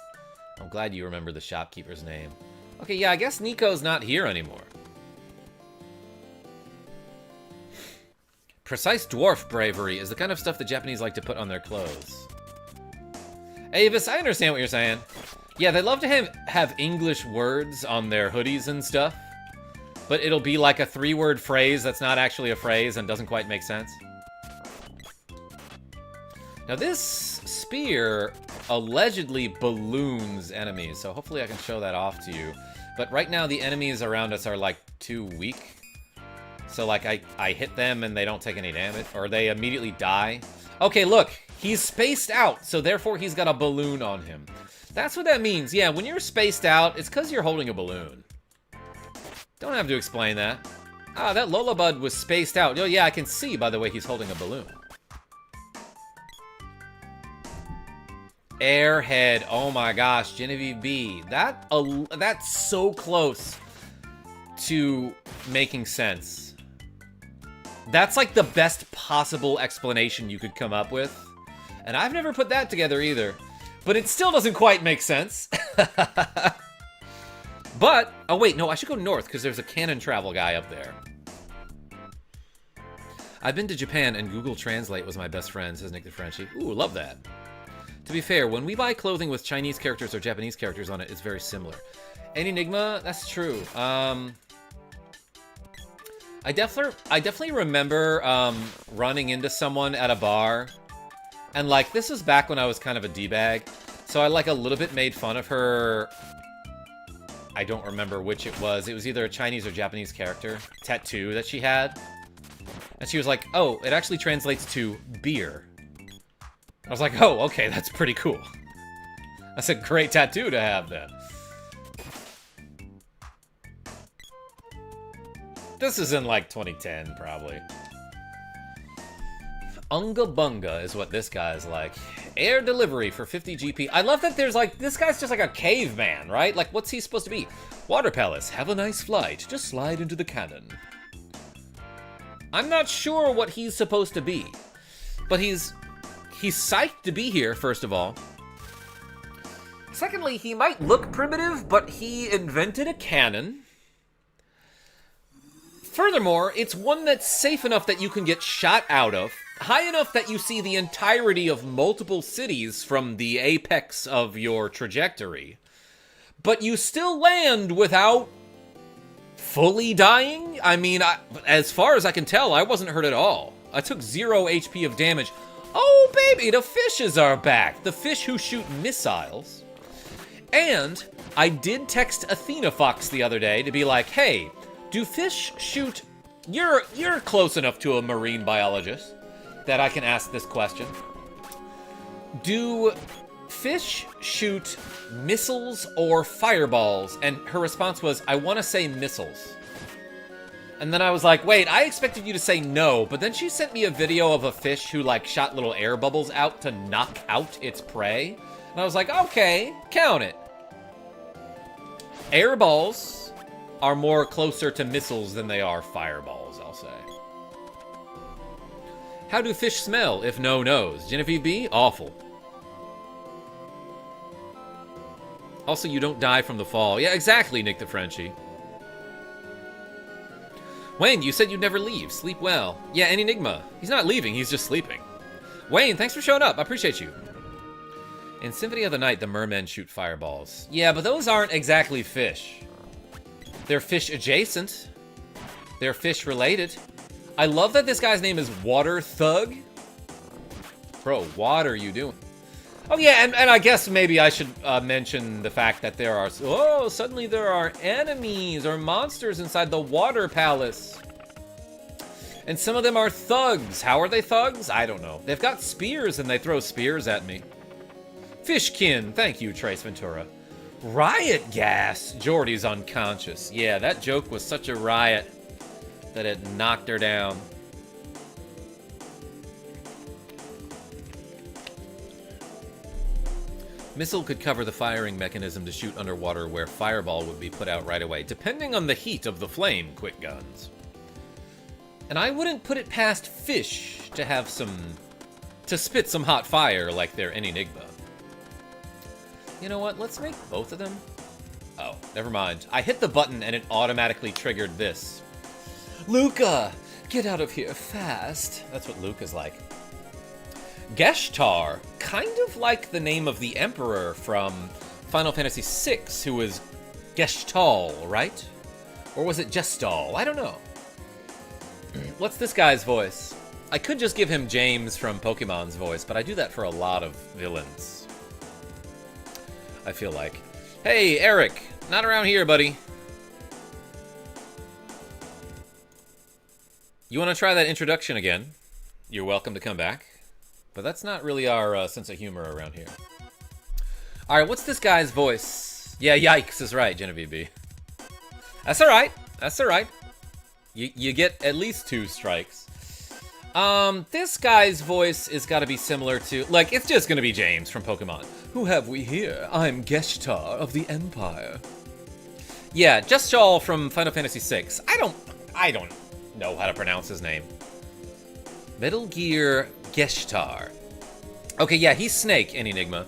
I'm glad you remember the shopkeeper's name. Okay, yeah, I guess Nico's not here anymore. Precise dwarf bravery is the kind of stuff the Japanese like to put on their clothes. Avis, I understand what you're saying. Yeah, they love to have English words on their hoodies and stuff. But it'll be like a 3-word phrase that's not actually a phrase and doesn't quite make sense. Now this spear allegedly balloons enemies, so hopefully I can show that off to you. But right now the enemies around us are like too weak. So like I hit them and they don't take any damage, or they immediately die. Okay, look, he's spaced out, so therefore he's got a balloon on him. That's what that means. Yeah, when you're spaced out, it's because you're holding a balloon. Don't have to explain that. Ah, that Lullabud was spaced out. Oh yeah, I can see by the way he's holding a balloon. Airhead. Oh my gosh, Genevieve B. That's so close to making sense. That's like the best possible explanation you could come up with. And I've never put that together either. But it still doesn't quite make sense. But, oh wait, no, I should go north because there's a cannon travel guy up there. I've been to Japan and Google Translate was my best friend, says Nick the Frenchie. Ooh, love that. To be fair, when we buy clothing with Chinese characters or Japanese characters on it, it's very similar. Enigma, that's true. I definitely remember running into someone at a bar. And like, this was back when I was kind of a D-bag. So I like a little bit made fun of her. I don't remember which it was. It was either a Chinese or Japanese character tattoo that she had. And she was like, oh, it actually translates to beer. I was like, oh, okay, that's pretty cool. That's a great tattoo to have then. This is in like 2010, probably. Unga Bunga is what this guy's like. Air delivery for 50 GP. I love that there's like, this guy's just like a caveman, right? Like, what's he supposed to be? Water Palace, have a nice flight. Just slide into the cannon. I'm not sure what he's supposed to be. But he's psyched to be here, first of all. Secondly, he might look primitive, but he invented a cannon. Furthermore, it's one that's safe enough that you can get shot out of, high enough that you see the entirety of multiple cities from the apex of your trajectory, but you still land without fully dying? I mean, as far as I can tell, I wasn't hurt at all. I took 0 HP of damage. Oh, baby, the fishes are back. The fish who shoot missiles. And I did text Athena Fox the other day to be like, hey, do fish shoot... You're close enough to a marine biologist that I can ask this question. Do fish shoot missiles or fireballs? And her response was, I want to say missiles. And then I was like, wait, I expected you to say no. But then she sent me a video of a fish who like shot little air bubbles out to knock out its prey. And I was like, okay, count it. Air balls are more closer to missiles than they are fireballs, I'll say. How do fish smell if no nose? Genevieve B? Awful. Also, you don't die from the fall. Yeah, exactly, Nick the Frenchie. Wayne, you said you'd never leave. Sleep well. Yeah, and Enigma. He's not leaving, he's just sleeping. Wayne, thanks for showing up. I appreciate you. In Symphony of the Night, the mermen shoot fireballs. Yeah, but those aren't exactly fish. They're fish adjacent. They're fish related. I love that this guy's name is Water Thug. Bro, what are you doing? Oh yeah, and I guess maybe I should mention the fact that there are... Oh, suddenly there are enemies or monsters inside the water palace. And some of them are thugs. How are they thugs? I don't know. They've got spears and they throw spears at me. Fishkin, thank you, Trace Ventura. Riot gas. Jordy's unconscious. Yeah, that joke was such a riot that it knocked her down. Missile could cover the firing mechanism to shoot underwater where fireball would be put out right away, depending on the heat of the flame, quick guns. And I wouldn't put it past fish to have to spit some hot fire like they're in Enigma. You know what, let's make both of them. Oh, never mind. I hit the button and it automatically triggered this. Luca, get out of here fast. That's what Luca's like. Geshtar, kind of like the name of the Emperor from Final Fantasy VI, who was Geshtal, right? Or was it Gestal? I don't know. What's this guy's voice? I could just give him James from Pokemon's voice, but I do that for a lot of villains. I feel like. Hey, Eric, not around here, buddy. You want to try that introduction again? You're welcome to come back. But that's not really our sense of humor around here. Alright, what's this guy's voice? Yeah, yikes is right, Genevieve B. That's alright. That's alright. You get at least 2 strikes. This guy's voice is gotta be similar to... Like, it's just gonna be James from Pokemon. Who have we here? I'm Geshtar of the Empire. Yeah, Geshtal from Final Fantasy VI. I don't know how to pronounce his name. Metal Gear Geshtar. Okay, yeah, he's Snake in Enigma.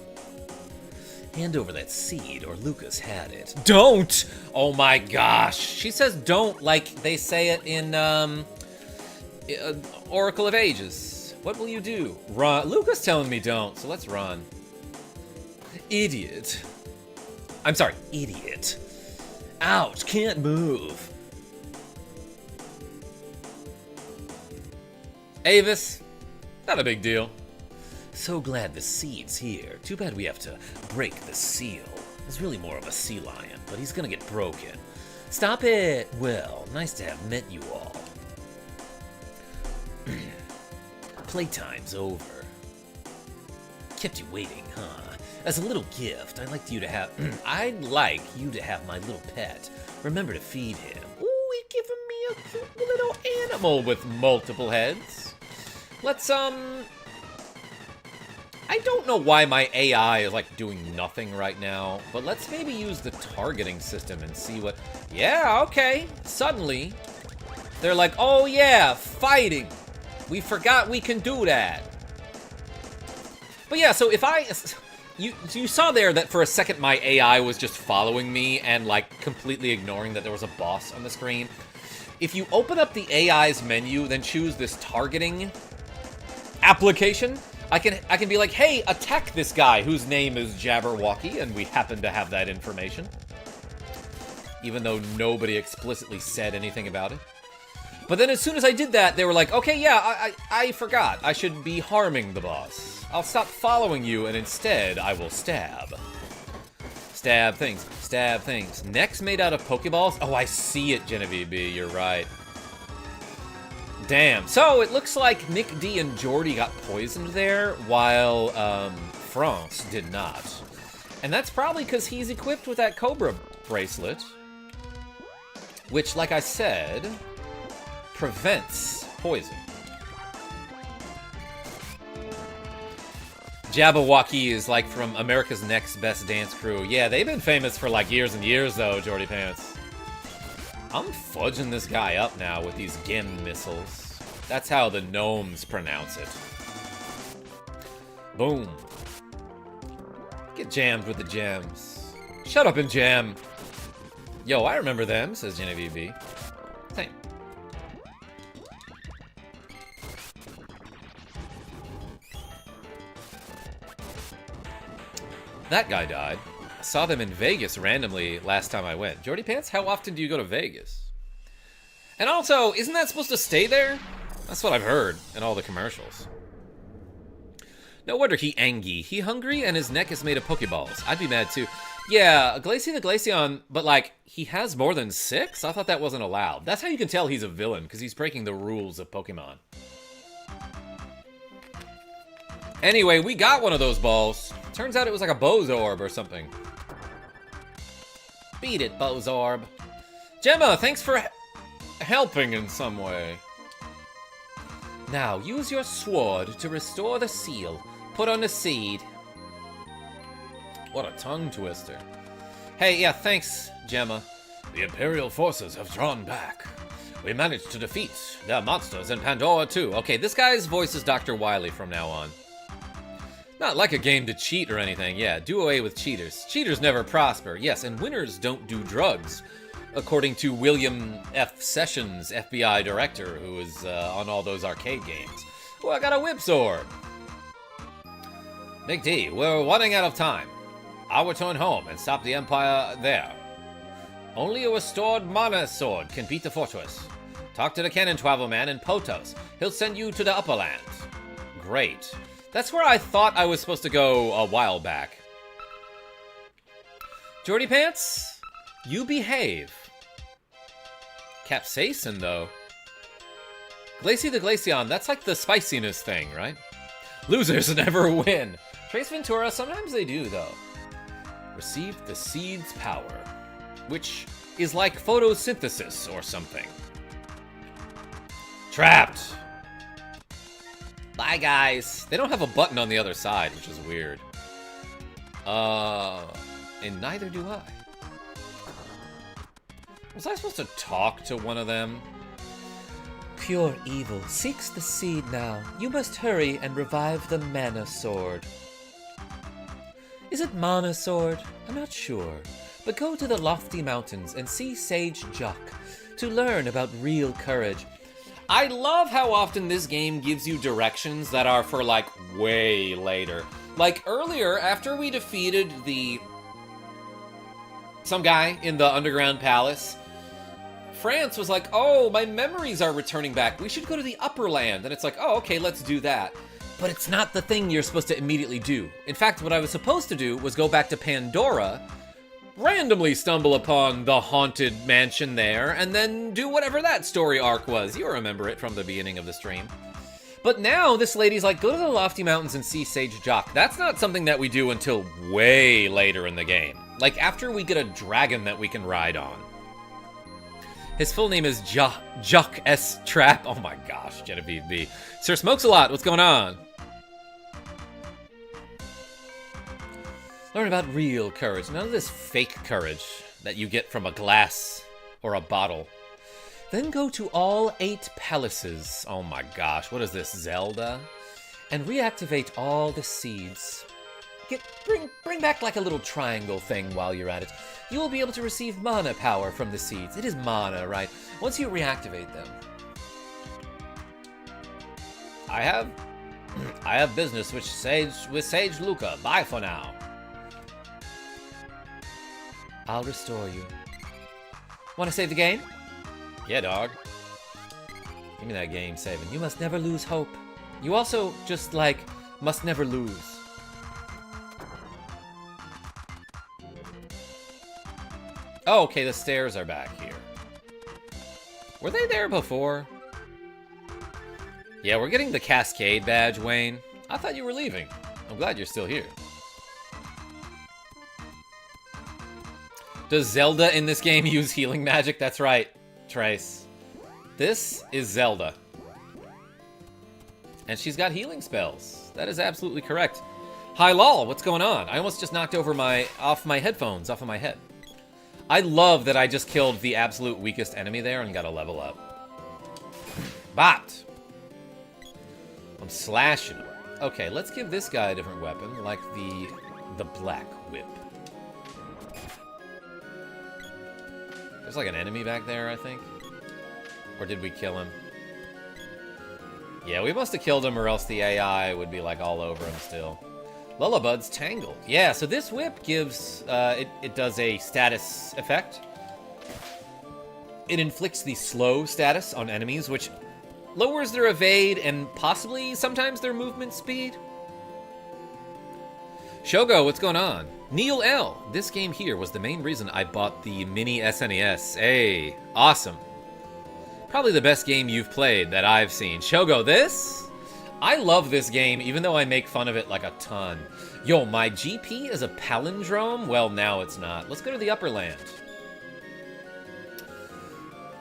Hand over that seed, or Lucas had it. Don't! Oh my gosh. She says don't like they say it in, Oracle of Ages. What will you do? Run. Lucas telling me don't, so let's run. Idiot. I'm sorry, idiot. Ouch, can't move. Avis, not a big deal. So glad the seed's here. Too bad we have to break the seal. He's really more of a sea lion, but he's gonna get broken. Stop it! Well, nice to have met you all. Playtime's over. Kept you waiting, huh? As a little gift, I'd like you to have my little pet. Remember to feed him. Ooh, he's giving me a cute little animal with multiple heads. Let's, I don't know why my AI is, like, doing nothing right now, but let's maybe use the targeting system and see what... Yeah, okay. Suddenly, they're like, oh yeah, fighting. We forgot we can do that. But yeah, so if I... You saw there that for a second my AI was just following me and, like, completely ignoring that there was a boss on the screen. If you open up the AI's menu, then choose this targeting application, I can be like, hey, attack this guy whose name is Jabberwocky, and we happen to have that information. Even though nobody explicitly said anything about it. But then as soon as I did that, they were like, okay, yeah, I forgot. I should be harming the boss. I'll stop following you, and instead, I will stab. Stab things. Stab things. Neck's made out of Pokeballs? Oh, I see it, Genevieve B. You're right. Damn. So, it looks like Nick D and Jordy got poisoned there, while, France did not. And that's probably because he's equipped with that Cobra bracelet. Which, like I said, prevents poison. Jabberwocky is like from America's Next Best Dance Crew. Yeah, they've been famous for like years and years though, Jordy Pants. I'm fudging this guy up now with these Gem missiles. That's how the gnomes pronounce it. Boom. Get jammed with the gems. Shut up and jam. Yo, I remember them, says Genavieve B. Same. That guy died. I saw them in Vegas randomly last time I went. Jordy Pants, how often do you go to Vegas? And also, isn't that supposed to stay there? That's what I've heard in all the commercials. No wonder he angry. He hungry and his neck is made of Pokeballs. I'd be mad too. Yeah, Glacie the Glaceon, but like, he has more than 6? I thought that wasn't allowed. That's how you can tell he's a villain, because he's breaking the rules of Pokemon. Anyway, we got one of those balls. Turns out it was like a Bozorb or something. Beat it, Bozorb. Gemma, thanks for helping in some way. Now, use your sword to restore the seal. Put on the seed. What a tongue twister. Hey, yeah, thanks, Gemma. The Imperial forces have drawn back. We managed to defeat their monsters in Pandora too. Okay, this guy's voice is Dr. Wily from now on. Not like a game to cheat or anything. Yeah, do away with cheaters. Cheaters never prosper. Yes, and winners don't do drugs. According to William F. Sessions, FBI director, who is on all those arcade games. Oh, I got a whip sword. Big D, we're running out of time. I'll return home and stop the Empire there. Only a restored mana sword can beat the fortress. Talk to the cannon travel man in Potos. He'll send you to the upper lands. Great. That's where I thought I was supposed to go a while back. Jordy Pants, you behave. Capsaicin, though. Glacie the Glaceon, that's like the spiciness thing, right? Losers never win. Trace Ventura, sometimes they do, though. Received the seed's power, which is like photosynthesis or something. Trapped. Bye, guys. They don't have a button on the other side, which is weird. And neither do I. Was I supposed to talk to one of them? Pure evil seeks the seed now. You must hurry and revive the mana sword. Is it mana sword? I'm not sure. But go to the lofty mountains and see Sage Jock to learn about real courage. I love how often this game gives you directions that are for, like, way later. Like, earlier, after we defeated some guy in the underground palace, France was like, oh, my memories are returning back. We should go to the upper land. And it's like, oh, okay, let's do that. But it's not the thing you're supposed to immediately do. In fact, what I was supposed to do was go back to Pandora, randomly stumble upon the haunted mansion there, and then do whatever that story arc was. You remember it from the beginning of the stream. But now this lady's like, go to the lofty mountains and see Sage Jock. That's not something that we do until way later in the game. Like after we get a dragon that we can ride on. His full name is Jock S. Trap. Oh my gosh, Genevieve B. Sir Smokes a Lot, what's going on? Learn about real courage. None of this fake courage that you get from a glass or a bottle. Then go to all 8 palaces. Oh my gosh, what is this, Zelda? And reactivate all the seeds. Bring back like a little triangle thing while you're at it. You will be able to receive mana power from the seeds. It is mana, right? Once you reactivate them. I have business with Sage Luca. Bye for now. I'll restore you. Want to save the game? Yeah, dog. Give me that game saving. You must never lose hope. You also just, like, must never lose. Oh, okay, the stairs are back here. Were they there before? Yeah, we're getting the Cascade badge, Wayne. I thought you were leaving. I'm glad you're still here. Does Zelda in this game use healing magic? That's right, Trace. This is Zelda. And she's got healing spells. That is absolutely correct. Hi, lol, what's going on? I almost just knocked over off my headphones off of my head. I love that I just killed the absolute weakest enemy there and got a level up. Bopped. I'm slashing him. Okay, let's give this guy a different weapon, like the Black Whip. There's like an enemy back there, I think. Or did we kill him? Yeah, we must have killed him, or else the AI would be like all over him still. Lullabud's Tangled. Yeah, so this whip gives, it does a status effect. It inflicts the slow status on enemies, which lowers their evade and possibly sometimes their movement speed. Shogo, what's going on? Neil L. This game here was the main reason I bought the mini SNES. Hey, awesome. Probably the best game you've played that I've seen. Shogo, this? I love this game, even though I make fun of it like a ton. Yo, my GP is a palindrome? Well, now it's not. Let's go to the upper land.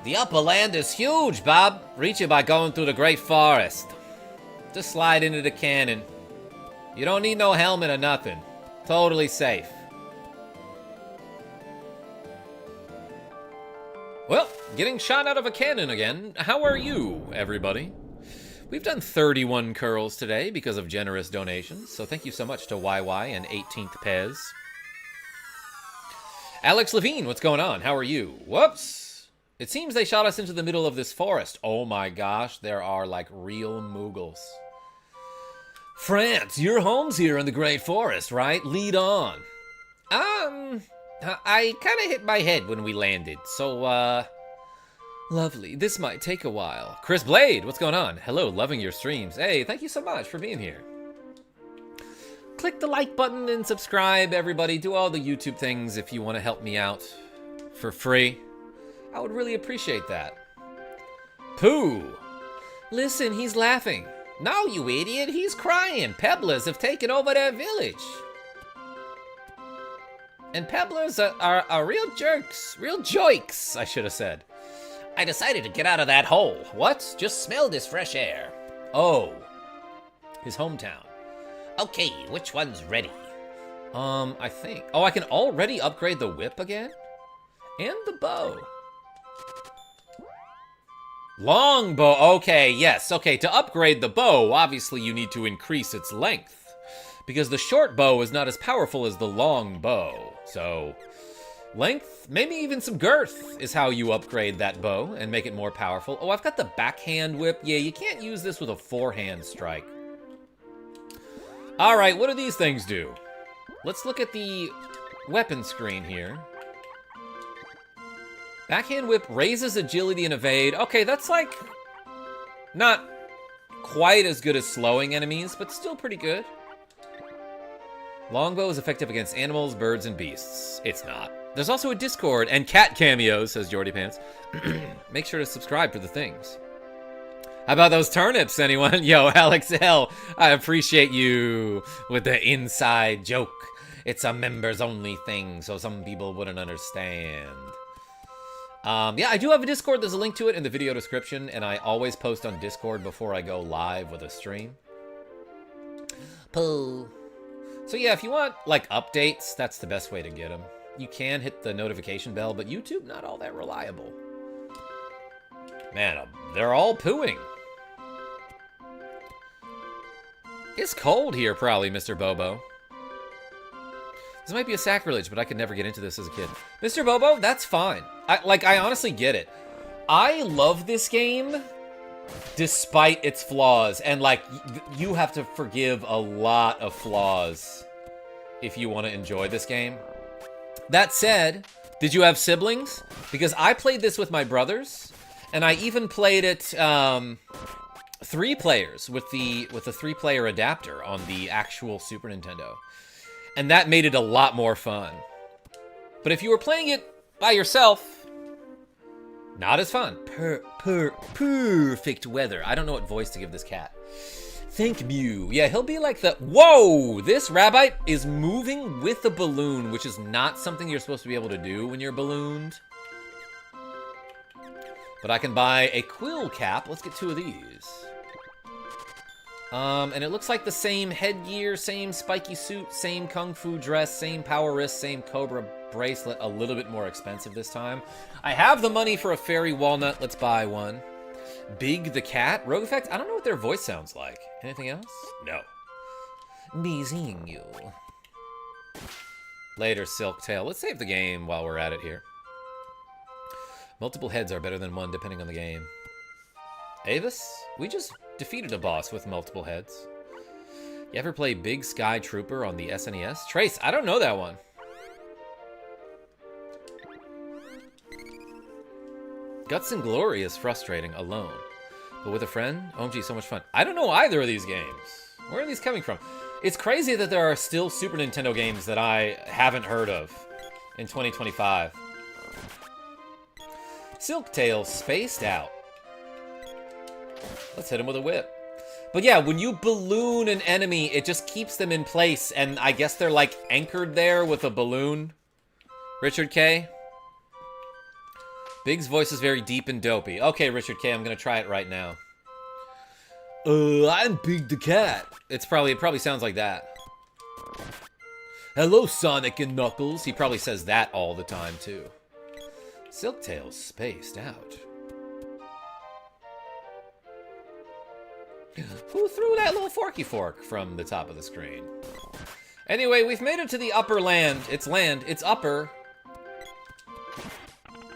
The upper land is huge, Bob. Reach it by going through the Great Forest. Just slide into the cannon. You don't need no helmet or nothing. Totally safe. Well, getting shot out of a cannon again. How are you, everybody? We've done 31 curls today because of generous donations, so thank you so much to YY and 18th Pez. Alex Levine, what's going on? How are you? Whoops! It seems they shot us into the middle of this forest. Oh my gosh, there are like real Moogles. France, your home's here in the Great Forest, right? Lead on. I kind of hit my head when we landed, so, lovely. This might take a while. Chris Blade, what's going on? Hello, loving your streams. Hey, thank you so much for being here. Click the like button and subscribe, everybody. Do all the YouTube things if you want to help me out for free. I would really appreciate that. Pooh! Listen, he's laughing. No, you idiot, he's crying. Pebblers have taken over their village. And Pebblers are real jerks. Real joiks, I should have said. I decided to get out of that hole. What? Just smell this fresh air. Oh. His hometown. Okay, which one's ready? I think... Oh, I can already upgrade the whip again? And the bow. Longbow. Okay, yes. Okay, to upgrade the bow, obviously you need to increase its length. Because the short bow is not as powerful as the long bow. So, length, maybe even some girth is how you upgrade that bow and make it more powerful. Oh, I've got the backhand whip. Yeah, you can't use this with a forehand strike. All right, what do these things do? Let's look at the weapon screen here. Backhand whip raises agility and evade. Okay, that's like not quite as good as slowing enemies, but still pretty good. Longbow is effective against animals, birds, and beasts. It's not. There's also a Discord and cat cameos, says Jordy Pants. Make sure to subscribe for the things. How about those turnips, anyone? Yo, Alex L, I appreciate you with the inside joke. It's a members-only thing, so some people wouldn't understand. Yeah, I do have a Discord. There's a link to it in the video description, and I always post on Discord before I go live with a stream. Pooh. So yeah, if you want, like, updates, that's the best way to get them. You can hit the notification bell, but YouTube, not all that reliable. Man, they're all pooing. It's cold here, probably, Mr. Bobo. This might be a sacrilege, but I could never get into this as a kid. Mr. Bobo, that's fine. I honestly get it. I love this game despite its flaws. And, like, you have to forgive a lot of flaws if you want to enjoy this game. That said, did you have siblings? Because I played this with my brothers, and I even played it 3 players with the 3-player adapter on the actual Super Nintendo. And that made it a lot more fun. But if you were playing it by yourself, not as fun. Perfect weather. I don't know what voice to give this cat. Thank Mew. Yeah, he'll be like the... Whoa! This rabbit is moving with a balloon, which is not something you're supposed to be able to do when you're ballooned. But I can buy a quill cap. Let's get 2 of these. And it looks like the same headgear, same spiky suit, same kung fu dress, same power wrist, same cobra bracelet, a little bit more expensive this time. I have the money for a fairy walnut. Let's buy one. Big the cat. Rogue Effect. I don't know what their voice sounds like. Anything else? No. Me seeing you. Later, Silk Tail. Let's save the game while we're at it here. Multiple heads are better than one depending on the game. Avis? We just defeated a boss with multiple heads. You ever play Big Sky Trooper on the SNES? Trace, I don't know that one. Guts and Glory is frustrating alone. But with a friend, OMG, so much fun. I don't know either of these games. Where are these coming from? It's crazy that there are still Super Nintendo games that I haven't heard of in 2025. Silktail spaced out. Let's hit him with a whip. But yeah, when you balloon an enemy, it just keeps them in place, and I guess they're like anchored there with a balloon. Richard K. Big's voice is very deep and dopey. Okay, Richard K, I'm gonna try it right now. I'm Big the Cat. It probably sounds like that. Hello, Sonic and Knuckles. He probably says that all the time, too. Silktail's spaced out. Who threw that little forky fork from the top of the screen? Anyway, we've made it to the upper land. It's upper.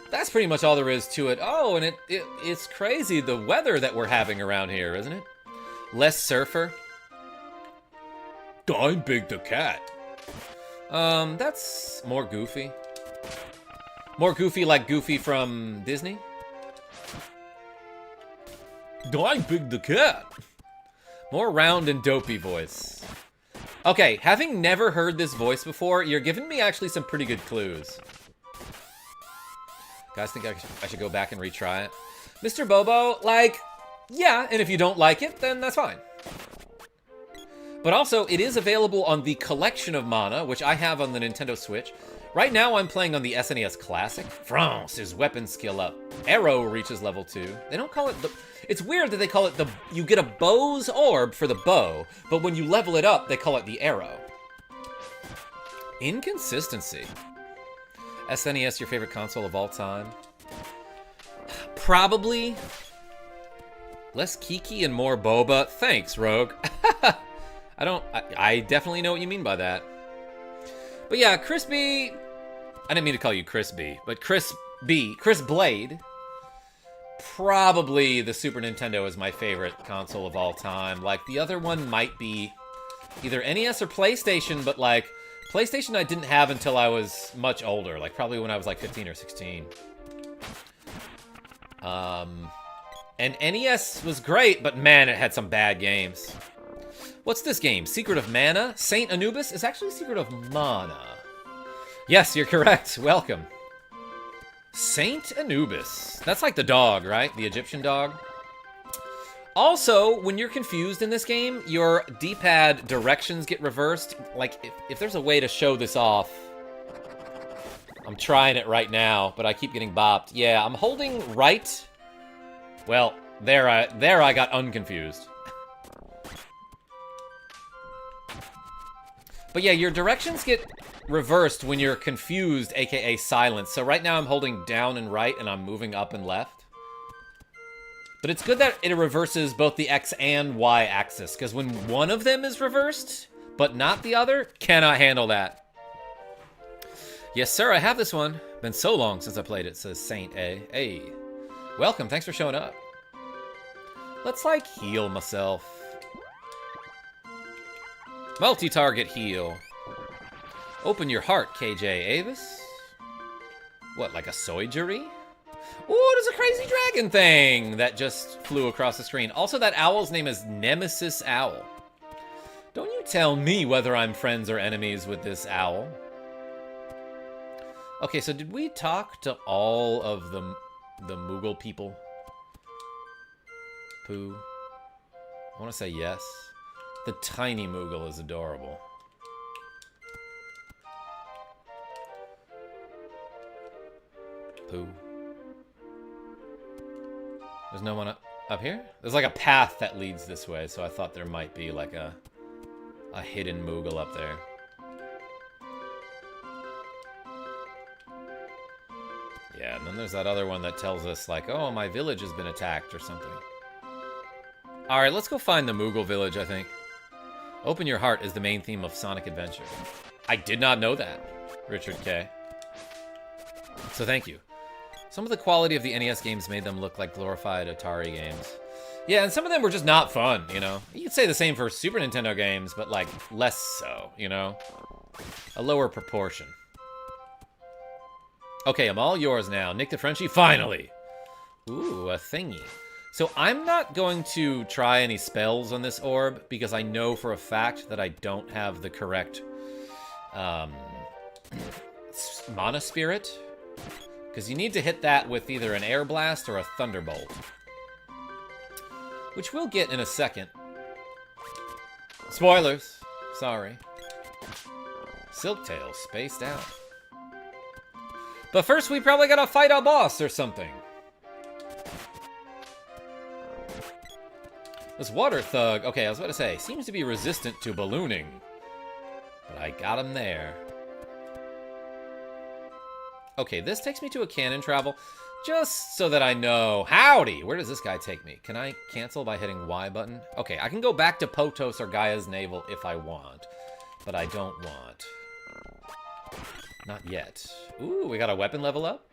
That's pretty much all there is to it. Oh, and it's crazy the weather that we're having around here, isn't it? Less surfer. I'm Big the Cat. That's more Goofy. More Goofy like Goofy from Disney. I'm Big the Cat. More round and dopey voice. Okay, having never heard this voice before, you're giving me actually some pretty good clues. Guys think I should go back and retry it? Mr. Bobo, like, yeah, and if you don't like it, then that's fine. But also, it is available on the collection of mana, which I have on the Nintendo Switch. Right now, I'm playing on the SNES Classic. France is weapon skill up. Arrow reaches level 2. They don't call it the... It's weird that they call it the... You get a bow's orb for the bow, but when you level it up, they call it the arrow. Inconsistency. SNES, your favorite console of all time? Probably. Less Kiki and more Boba. Thanks, Rogue. I definitely know what you mean by that. But yeah, Chris B. I didn't mean to call you Chris B, but Chris Blade. Probably the Super Nintendo is my favorite console of all time. Like, the other one might be either NES or PlayStation, but like, PlayStation I didn't have until I was much older, like probably when I was like 15 or 16. And NES was great, but man, it had some bad games. What's this game? Secret of Mana? Saint Anubis is actually Secret of Mana. Yes, you're correct. Welcome. Saint Anubis. That's like the dog, right? The Egyptian dog. Also, when you're confused in this game, your D-pad directions get reversed. Like, if there's a way to show this off... I'm trying it right now, but I keep getting bopped. Yeah, I'm holding right. Well, there I got unconfused. But yeah, your directions get reversed when you're confused, aka silent. So right now I'm holding down and right, and I'm moving up and left. But it's good that it reverses both the X and Y axis, because when one of them is reversed, but not the other, cannot handle that. Yes, sir, I have this one. Been so long since I played it, says Saint A. Hey, welcome, thanks for showing up. Let's, like, heal myself. Multi-target heal. Open your heart, KJ Avis. What, like a soigery? Oh, there's a crazy dragon thing that just flew across the screen. Also, that owl's name is Nemesis Owl. Don't you tell me whether I'm friends or enemies with this owl. Okay, so did we talk to all of the Moogle people? Pooh. I want to say yes. The tiny Moogle is adorable. Pooh. There's no one up here? There's like a path that leads this way, so I thought there might be like a hidden Moogle up there. Yeah, and then there's that other one that tells us like, oh, my village has been attacked or something. Alright, let's go find the Moogle village, I think. Open your heart is the main theme of Sonic Adventure. I did not know that, Richard K. So thank you. Some of the quality of the NES games made them look like glorified Atari games. Yeah, and some of them were just not fun, you know? You could say the same for Super Nintendo games, but, like, less so, you know? A lower proportion. Okay, I'm all yours now. Nick the Frenchie, finally! Ooh, a thingy. So I'm not going to try any spells on this orb, because I know for a fact that I don't have the correct, Mana Spirit. Because you need to hit that with either an Air Blast or a Thunderbolt. Which we'll get in a second. Spoilers. Sorry. Silktail spaced out. But first we probably gotta fight a boss or something. This water thug, okay, I was about to say, seems to be resistant to ballooning. But I got him there. Okay, this takes me to a cannon travel, just so that I know. Howdy! Where does this guy take me? Can I cancel by hitting Y button? Okay, I can go back to Potos or Gaia's Navel if I want. But I don't want. Not yet. Ooh, we got a weapon level up?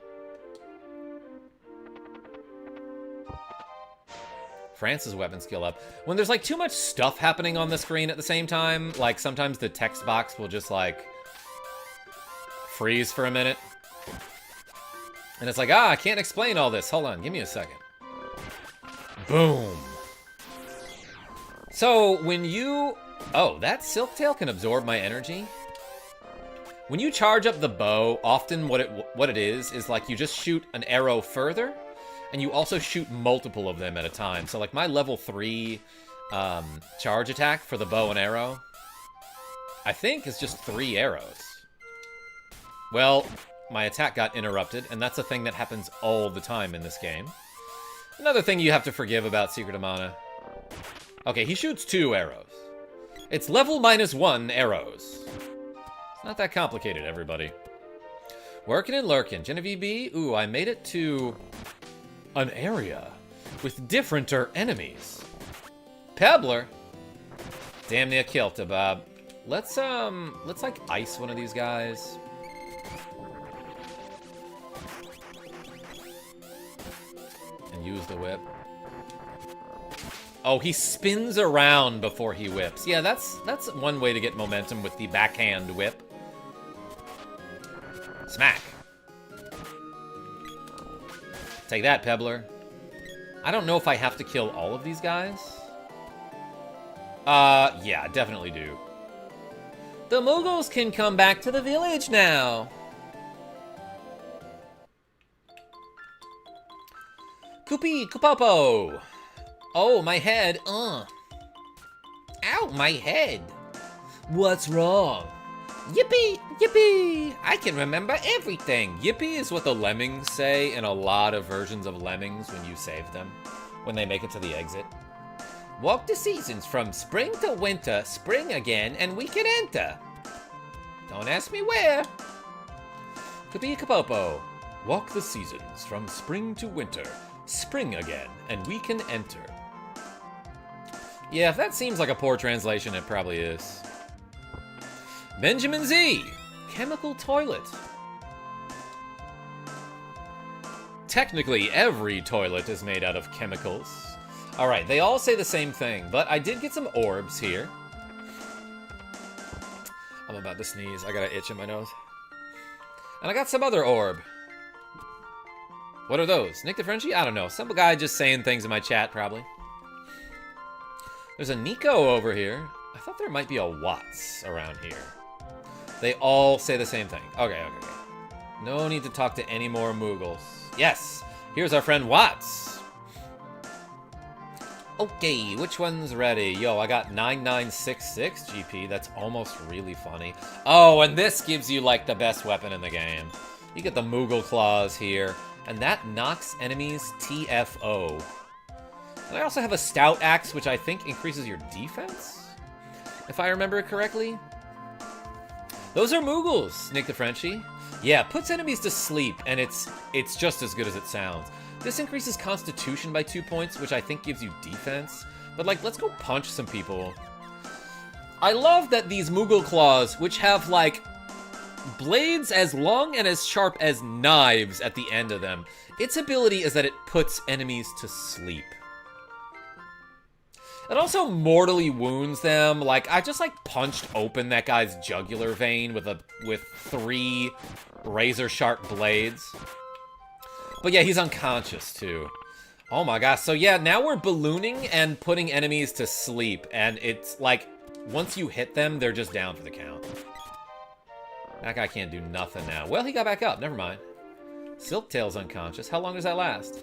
France's weapon skill up. When there's, like, too much stuff happening on the screen at the same time, like, sometimes the text box will just, like, freeze for a minute. And it's like, I can't explain all this. Hold on, give me a second. Boom. So, when you... Oh, that Silktail can absorb my energy? When you charge up the bow, often what it is like you just shoot an arrow further, and you also shoot multiple of them at a time. So, like, my level 3 charge attack for the bow and arrow, I think is just 3 arrows. Well... My attack got interrupted, and that's a thing that happens all the time in this game. Another thing you have to forgive about Secret of Mana. Okay, he shoots 2 arrows. It's level -1 arrows. It's not that complicated, everybody. Workin' and lurkin'. Genavieve B. Ooh, I made it to an area with differenter enemies. Pebbler. Damn near killed a Bob. Let's like ice one of these guys. Use the whip. Oh, he spins around before he whips. Yeah, that's one way to get momentum with the backhand whip. Smack. Take that, Pebbler. I don't know if I have to kill all of these guys. Yeah, definitely do. The Mughals can come back to the village now. Koopy, Koopopo! Oh, my head, Ow, my head! What's wrong? Yippee, yippee! I can remember everything! Yippee is what the lemmings say in a lot of versions of Lemmings when you save them, when they make it to the exit. Walk the seasons from spring to winter, spring again, and we can enter! Don't ask me where! Koopy, Koopopo! Walk the seasons from spring to winter, spring again, and we can enter. Yeah, if that seems like a poor translation, it probably is. Benjamin Z! Chemical toilet. Technically, every toilet is made out of chemicals. Alright, they all say the same thing, but I did get some orbs here. I'm about to sneeze. I got an itch in my nose. And I got some other orb. What are those? Nick the Frenchie? I don't know. Some guy just saying things in my chat, probably. There's a Nico over here. I thought there might be a Watts around here. They all say the same thing. Okay. No need to talk to any more Mughals. Yes! Here's our friend Watts. Okay, which one's ready? Yo, I got 9966 GP. That's almost really funny. Oh, and this gives you, like, the best weapon in the game. You get the Moogle Claws here. And that knocks enemies TFO. And I also have a Stout Axe, which I think increases your defense? If I remember correctly. Those are Mughals, Nick the Frenchie. Yeah, puts enemies to sleep, and it's just as good as it sounds. This increases Constitution by 2 points, which I think gives you defense. But, like, let's go punch some people. I love that these Moogle Claws, which have, like, blades as long and as sharp as knives at the end of them. Its ability is that it puts enemies to sleep. It also mortally wounds them. Like, I just, like, punched open that guy's jugular vein with 3 razor-sharp blades. But yeah, he's unconscious, too. Oh my gosh. So yeah, now we're ballooning and putting enemies to sleep. And it's, like, once you hit them, they're just down for the count. That guy can't do nothing now. Well, he got back up. Never mind. Silktail's unconscious. How long does that last?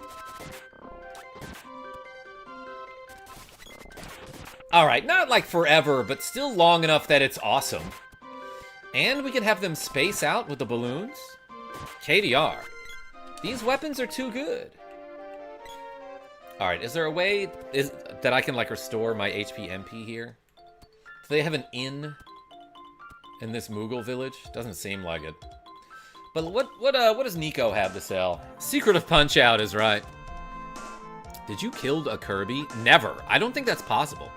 Alright, not like forever, but still long enough that it's awesome. And we can have them space out with the balloons. KDR. These weapons are too good. Alright, is there a way that I can, like, restore my HP MP here? Do they have an inn in this Moogle village? Doesn't seem like it. But what does Nico have to sell? Secret of Punch-Out is right. Did you kill a Kirby? Never. I don't think that's possible.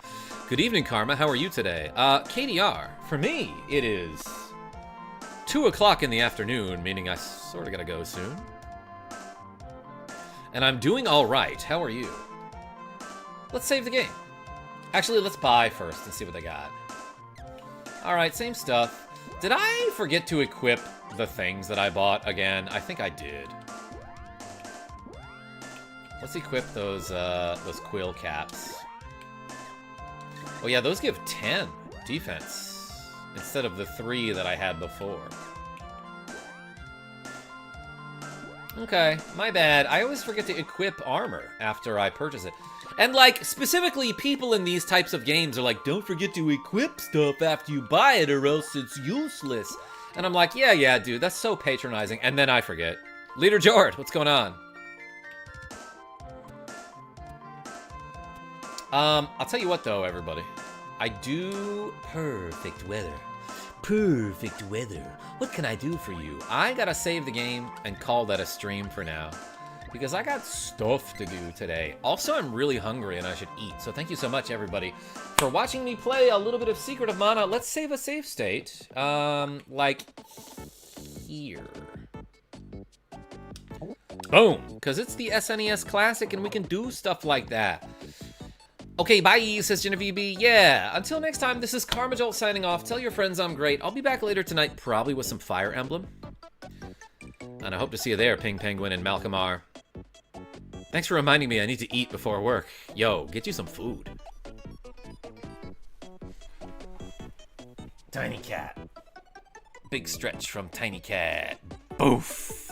Good evening, Karma. How are you today? KDR. For me, it is 2 o'clock in the afternoon, meaning I sort of gotta go soon. And I'm doing all right. How are you? Let's save the game. Actually, let's buy first and see what they got. All right, same stuff. Did I forget to equip the things that I bought again? I think I did. Let's equip those quill caps. Oh yeah, those give 10 defense instead of the 3 that I had before. Okay, my bad. I always forget to equip armor after I purchase it. And, like, specifically, people in these types of games are like, don't forget to equip stuff after you buy it or else it's useless. And I'm like, yeah, dude, that's so patronizing. And then I forget. Leader Jord, what's going on? I'll tell you what, though, everybody. I do perfect weather. Perfect weather. What can I do for you? I gotta save the game and call that a stream for now. Because I got stuff to do today. Also, I'm really hungry and I should eat. So thank you so much, everybody, for watching me play a little bit of Secret of Mana. Let's save a save state. Like here. Boom. Because it's the SNES Classic and we can do stuff like that. Okay, bye, says Genavieve B. Yeah, until next time, this is KarmaJolt signing off. Tell your friends I'm great. I'll be back later tonight, probably with some Fire Emblem. And I hope to see you there, Ping Penguin and Malcolm R. Thanks for reminding me I need to eat before work. Yo, get you some food. Tiny Cat. Big stretch from Tiny Cat. Boof.